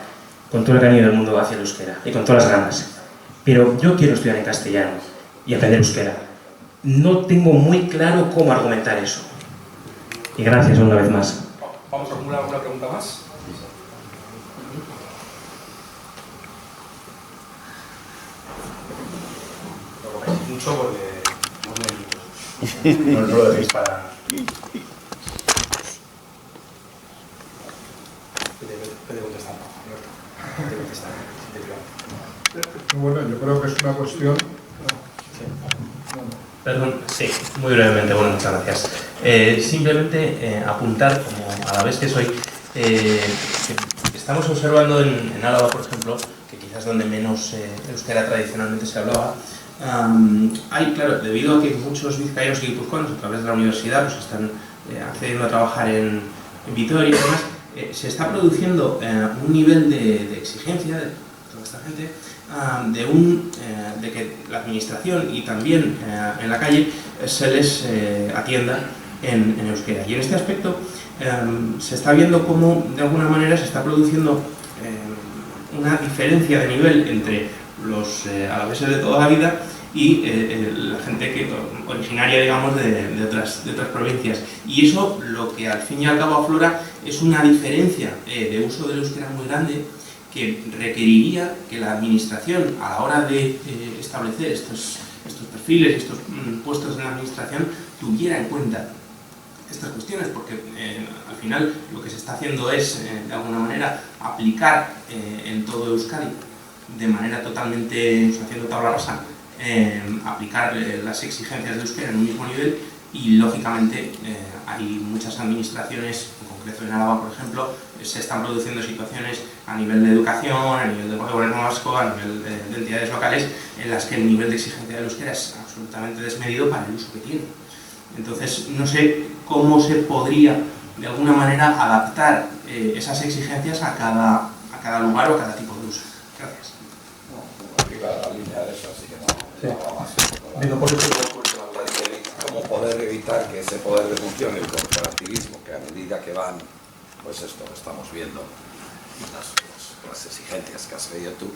S4: con todo el cariño del mundo hacia el euskera y con todas las ganas. Pero yo quiero estudiar en castellano y aprender euskera. No tengo muy claro cómo argumentar eso. Y gracias una vez más.
S3: Vamos a acumular alguna pregunta más. Mucho porque
S1: No lo dejéis para...
S3: Puede contestar, Puede contestar,
S2: Bueno, yo creo que es una cuestión...
S5: Perdón, sí, muy brevemente, bueno, muchas gracias. Simplemente apuntar, como a la vez que soy, que estamos observando en Álava, por ejemplo, que quizás donde menos euskera tradicionalmente se hablaba, hay, claro, debido a que muchos vizcaínos y guipuzcoanos a través de la universidad pues están accediendo a trabajar en Vitoria y demás, se está produciendo un nivel de exigencia de toda esta gente, de que la administración y también en la calle se les atienda en euskera. Y en este aspecto se está viendo cómo de alguna manera se está produciendo una diferencia de nivel entre los alaveses de toda la vida y la gente que, originaria, digamos, de otras provincias. Y eso lo que al fin y al cabo aflora es una diferencia de uso del euskera muy grande, que requeriría que la administración, a la hora de establecer estos perfiles, estos puestos en la administración, tuviera en cuenta estas cuestiones, porque al final lo que se está haciendo es, de alguna manera, aplicar en todo Euskadi, de manera totalmente, haciendo tabla rasa, aplicar las exigencias de euskera en un mismo nivel, y lógicamente hay muchas administraciones, en concreto en Álava, por ejemplo, se están produciendo situaciones a nivel de educación, a nivel del gobierno vasco, a nivel de entidades locales, en las que el nivel de exigencia del euskera es absolutamente desmedido para el uso que tiene. Entonces, no sé cómo se podría, de alguna manera, adaptar esas exigencias a cada lugar o a cada tipo de uso. Gracias.
S6: La línea de eso, así que no va más.
S3: Digo, por eso,
S6: Cómo poder evitar que ese poder de función, el corporativismo, que a medida que van, pues esto lo estamos viendo, las exigencias que has pedido tú,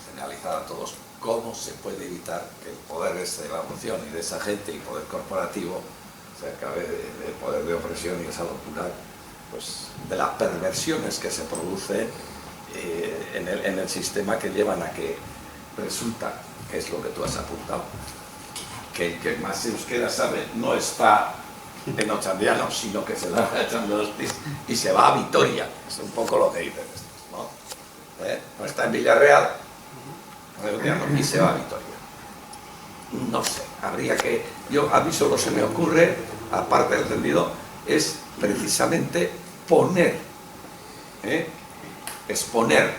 S6: generalizar a todos, cómo se puede evitar que el poder de la función y de esa gente y poder corporativo se acabe de poder de opresión y esa locura, pues de las perversiones que se producen en el sistema, que llevan a que resulta, que es lo que tú has apuntado, que el que más euskera sabe no está en Ochandiano, sino que se va echando los pies y se va a Vitoria. Es un poco lo que dicen estos, ¿no? No está en Villarreal y se va a Vitoria. No sé, habría que... a mí solo se me ocurre, aparte del entendido, es precisamente exponer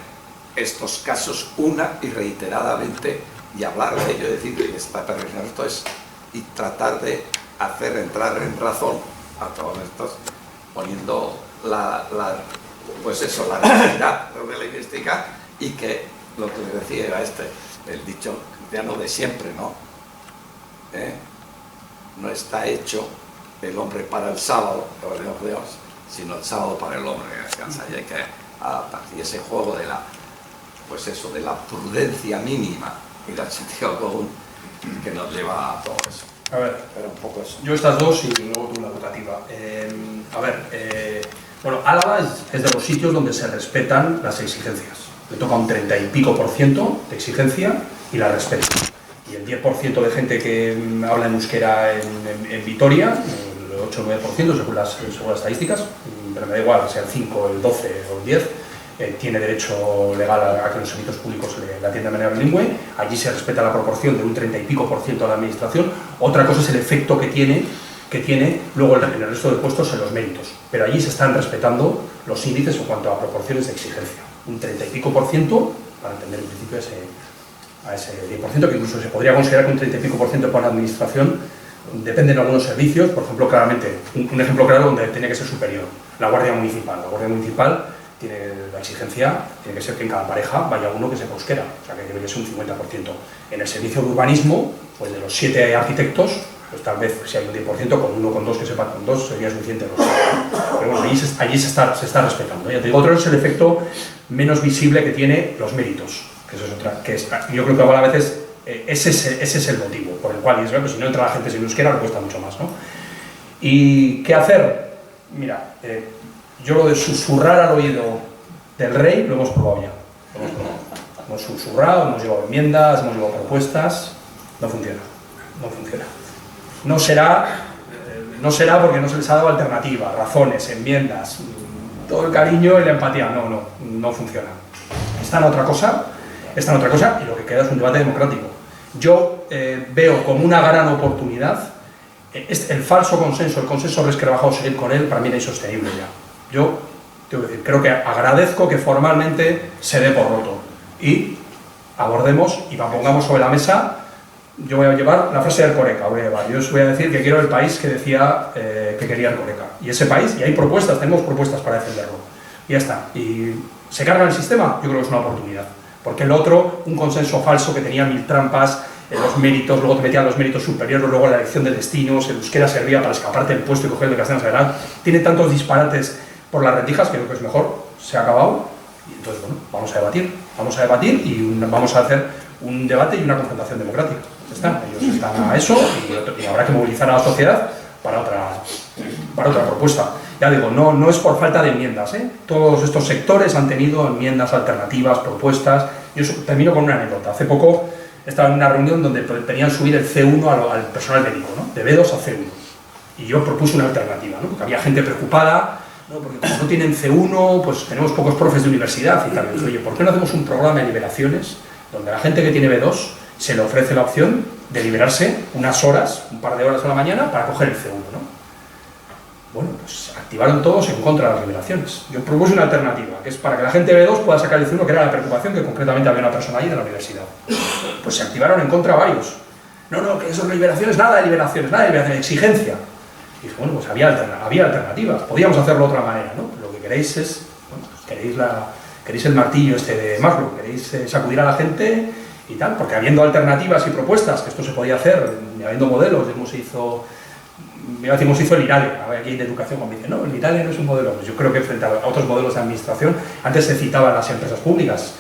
S6: estos casos una y reiteradamente, y hablar de ello, decir que esta perversión esto es, y tratar de hacer entrar en razón a todos estos, poniendo la realidad de la lingüística, y que lo que le decía era el dicho cristiano de siempre, ¿no? No está hecho el hombre para el sábado, sino el sábado para el hombre que descansa, y hay que adaptar. Y ese juego de la prudencia mínima y el sentido común que nos lleva a todo eso.
S3: A ver,
S6: Pero un poco eso.
S3: yo estas dos y luego tú la educativa. Bueno, Álava es de los sitios donde se respetan las exigencias. Le toca un 30 y pico % de exigencia y la respeta. Y el 10% de gente que habla en euskera en Vitoria, el 8 o 9% según las estadísticas, pero me da igual, sea el 5, el 12 o el 10, tiene derecho legal a que los servicios públicos le atiendan de manera bilingüe. Allí se respeta la proporción de un 30 y pico % de la administración. Otra cosa es el efecto que tiene luego en el resto de puestos en los méritos. Pero allí se están respetando los índices en cuanto a proporciones de exigencia. Un 30 y pico %, para entender en principio a ese 10%, que incluso se podría considerar que un 30 y pico % para la administración depende de algunos servicios. Por ejemplo, claramente, un ejemplo claro donde tiene que ser superior, la Guardia Municipal. La Guardia Municipal tiene la exigencia, tiene que ser que en cada pareja vaya uno que sepa euskera, o sea que debe ser un 50%. En el servicio de urbanismo, pues de los 7 arquitectos, pues tal vez si hay un 10%, con uno, con dos, que sepa con dos, sería suficiente. Pero bueno, allí se está respetando. Ya te digo, otro es el efecto menos visible que tiene los méritos, que eso es otra, yo creo que a veces ese es el motivo por el cual, pues, si no entra la gente sin euskera, le cuesta mucho más, ¿no? ¿Y qué hacer? Mira, yo lo de susurrar al oído del rey lo hemos probado ya. Hemos susurrado, hemos llevado enmiendas, hemos llevado propuestas, no funciona. No será porque no se les ha dado alternativa, razones, enmiendas, todo el cariño y la empatía. No funciona. Está en otra cosa y lo que queda es un debate democrático. Yo veo como una gran oportunidad el falso consenso, el consenso resquebrajado, seguir con él, para mí era insostenible ya. Yo tengo que decir, creo que agradezco que formalmente se dé por roto y abordemos y pongamos sobre la mesa. Yo voy a llevar la frase del Coreca, yo os voy a decir que quiero el país que decía que quería el Coreca. Y ese país, y hay propuestas, tenemos propuestas para defenderlo. Y ya está. ¿Y se carga el sistema? Yo creo que es una oportunidad. Porque el otro, un consenso falso que tenía 1000 trampas, los méritos, luego te metían los méritos superiores, luego la elección de destinos, el euskera servía para escaparte del puesto y coger el de castellano sagrado. Tiene tantos disparates por las rendijas que creo que es mejor, se ha acabado. Y entonces, bueno, vamos a debatir y vamos a hacer un debate y una confrontación democrática. Ellos están a eso y habrá que movilizar a la sociedad para otra propuesta. Ya digo, no es por falta de enmiendas, Todos estos sectores han tenido enmiendas alternativas, propuestas. Yo termino con una anécdota. Hace poco estaba en una reunión donde pedían subir el C1 al personal médico, ¿no? De B2 a C1. Y yo propuse una alternativa, ¿no? Porque había gente preocupada, ¿no? Porque como no tienen C1, pues tenemos pocos profes de universidad y tal. Y dije, oye, ¿por qué no hacemos un programa de liberaciones donde a la gente que tiene B2 se le ofrece la opción de liberarse unas horas, un par de horas a la mañana, para coger el C1, ¿no? Bueno, pues activaron todos en contra de las liberaciones. Yo propuse una alternativa, que es para que la gente B2 pueda sacar el C1, que era la preocupación que concretamente había una persona allí de la universidad. Pues se activaron en contra varios. No, que eso es liberaciones, nada de liberaciones, exigencia. Y dije, bueno, pues había alternativas, podíamos hacerlo de otra manera, ¿no? Lo que queréis es, bueno, pues queréis el martillo este de Maslow, queréis sacudir a la gente y tal, porque habiendo alternativas y propuestas, que esto se podía hacer, y habiendo modelos, como se hizo el IRALE, aquí de educación, cuando dicen, no, el IRALE no es un modelo. Pues yo creo que frente a otros modelos de administración, antes se citaban las empresas públicas,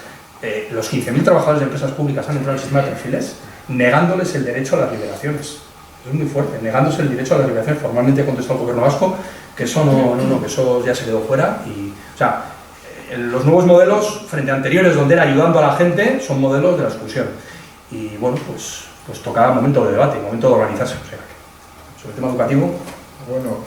S3: los 15.000 trabajadores de empresas públicas han entrado en el sistema de perfiles negándoles el derecho a las liberaciones. Es muy fuerte, negándose el derecho a las liberaciones. Formalmente contestó el gobierno vasco que eso que eso ya se quedó fuera. Y, o sea, los nuevos modelos, frente a anteriores, donde era ayudando a la gente, son modelos de la exclusión. Y bueno, pues tocaba momento de debate, momento de organizarse. O sea, sobre el tema educativo.
S2: Bueno,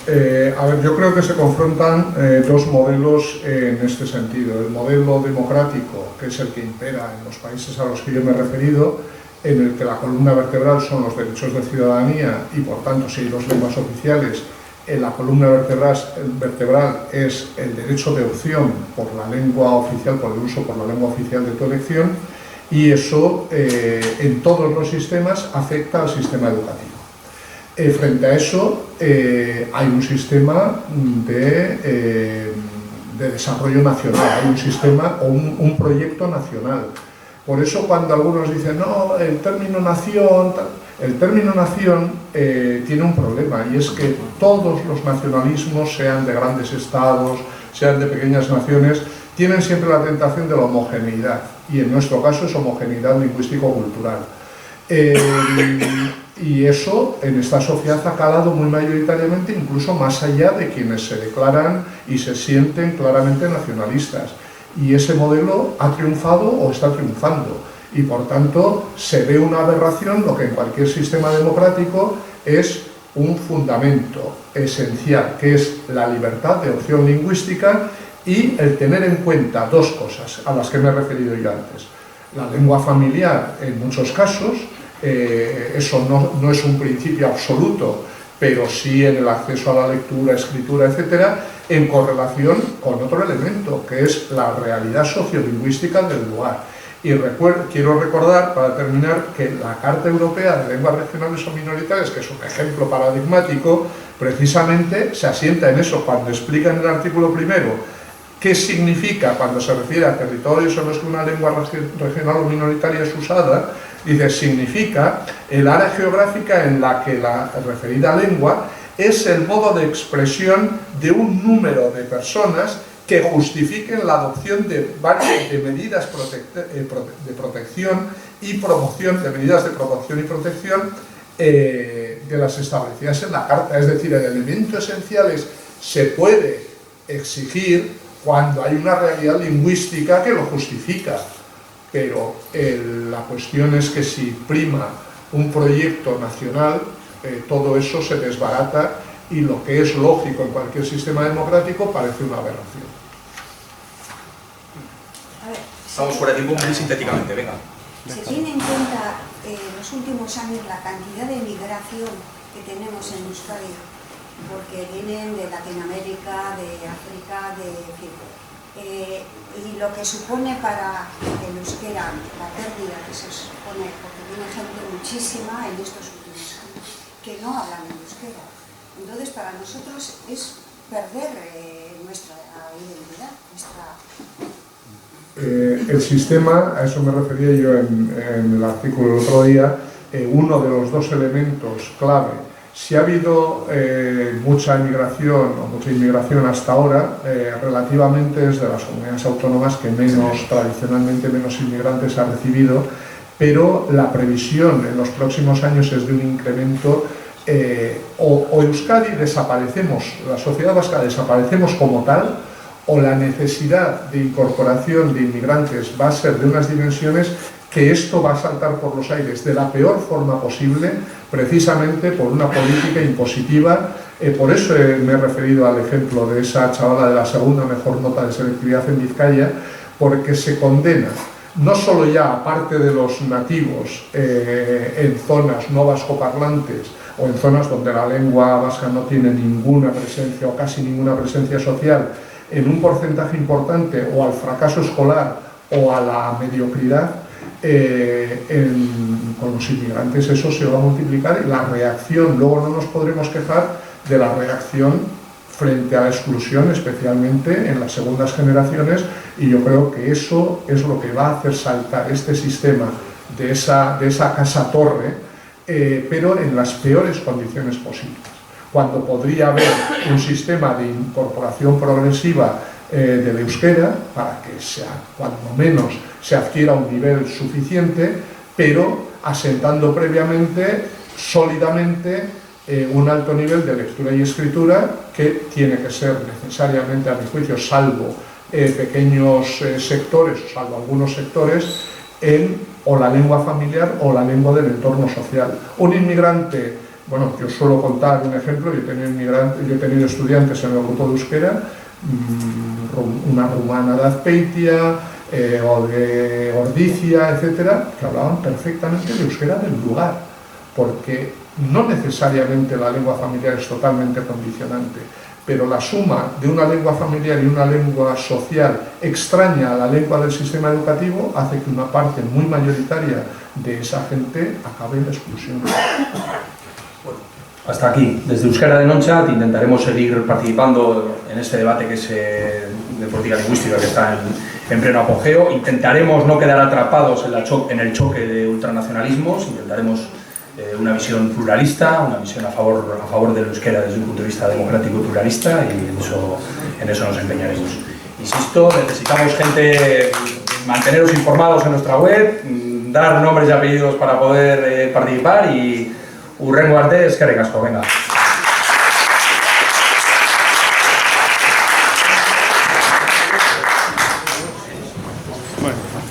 S2: a ver, yo creo que se confrontan dos modelos en este sentido. El modelo democrático, que es el que impera en los países a los que yo me he referido, en el que la columna vertebral son los derechos de ciudadanía y, por tanto, si hay dos lenguas oficiales, la columna vertebral es el derecho de opción por la lengua oficial, por el uso por la lengua oficial de tu elección, y eso en todos los sistemas afecta al sistema educativo. Frente a eso hay un sistema de desarrollo nacional, hay un sistema o un proyecto nacional. Por eso cuando algunos dicen, no, el término nación tiene un problema, y es que todos los nacionalismos, sean de grandes estados, sean de pequeñas naciones, tienen siempre la tentación de la homogeneidad, y en nuestro caso es homogeneidad lingüístico-cultural. Y eso en esta sociedad ha calado muy mayoritariamente, incluso más allá de quienes se declaran y se sienten claramente nacionalistas. Y ese modelo ha triunfado o está triunfando. Y por tanto se ve una aberración, lo que en cualquier sistema democrático es un fundamento esencial, que es la libertad de opción lingüística y el tener en cuenta dos cosas a las que me he referido yo antes. La lengua familiar, en muchos casos, eso no es un principio absoluto, pero sí en el acceso a la lectura, escritura, etcétera, en correlación con otro elemento, que es la realidad sociolingüística del lugar. Y quiero recordar, para terminar, que la Carta Europea de Lenguas Regionales o Minoritarias, que es un ejemplo paradigmático, precisamente se asienta en eso, cuando explica en el artículo primero qué significa cuando se refiere a territorios en los que una lengua regional o minoritaria es usada. Dice, significa el área geográfica en la que la referida lengua es el modo de expresión de un número de personas que justifiquen la adopción de medidas de protección y promoción, de medidas de promoción y protección de las establecidas en la Carta. Es decir, el elemento esencial es, se puede exigir cuando hay una realidad lingüística que lo justifica, pero la cuestión es que si prima un proyecto nacional, todo eso se desbarata y lo que es lógico en cualquier sistema democrático parece una aberración.
S3: Vamos fuera de tiempo muy sintéticamente, venga.
S7: Se tiene en cuenta en los últimos años la cantidad de migración que tenemos en Euskadi, porque vienen de Latinoamérica, de África, y lo que supone para el euskera, la pérdida que se supone, porque viene gente muchísima en estos últimos años que no hablan en euskera. Entonces, para nosotros es perder nuestra identidad,
S2: el sistema, a eso me refería yo en el artículo del otro día, uno de los dos elementos clave. Si ha habido mucha inmigración o mucha inmigración hasta ahora, relativamente es de las comunidades autónomas que tradicionalmente menos inmigrantes ha recibido, pero la previsión en los próximos años es de un incremento. O Euskadi desaparecemos, la sociedad vasca desaparecemos como tal, o la necesidad de incorporación de inmigrantes va a ser de unas dimensiones que esto va a saltar por los aires de la peor forma posible, precisamente por una política impositiva. Por eso me he referido al ejemplo de esa chavala de la segunda mejor nota de selectividad en Vizcaya, porque se condena no solo ya a parte de los nativos en zonas no vascoparlantes o en zonas donde la lengua vasca no tiene ninguna presencia o casi ninguna presencia social, en un porcentaje importante o al fracaso escolar o a la mediocridad, con los inmigrantes eso se va a multiplicar y la reacción, luego no nos podremos quejar de la reacción frente a la exclusión, especialmente en las segundas generaciones, y yo creo que eso es lo que va a hacer saltar este sistema de esa casa-torre, pero en las peores condiciones posibles. Cuando podría haber un sistema de incorporación progresiva del euskera, para que cuando menos se adquiera un nivel suficiente, pero asentando previamente, sólidamente, un alto nivel de lectura y escritura que tiene que ser necesariamente, a mi juicio, salvo pequeños sectores, o salvo algunos sectores, en o la lengua familiar o la lengua del entorno social. Un inmigrante, bueno, yo suelo contar un ejemplo, yo he tenido estudiantes en el grupo de euskera, una rumana de Azpeitia o de Ordizia, etcétera, que hablaban perfectamente de euskera del lugar, porque no necesariamente la lengua familiar es totalmente condicionante, pero la suma de una lengua familiar y una lengua social extraña a la lengua del sistema educativo hace que una parte muy mayoritaria de esa gente acabe en la exclusión.
S3: Hasta aquí. Desde Euskera de Noncha intentaremos seguir participando en este debate que es de política lingüística que está en pleno apogeo. Intentaremos no quedar atrapados en el choque de ultranacionalismos, intentaremos una visión pluralista, una visión a favor del euskera desde un punto de vista democrático y pluralista, y en eso nos empeñaremos. Insisto, necesitamos gente, manteneros informados en nuestra web, dar nombres y apellidos para poder participar y hurrengo arte, eskerrik asko, venga.
S2: Bueno.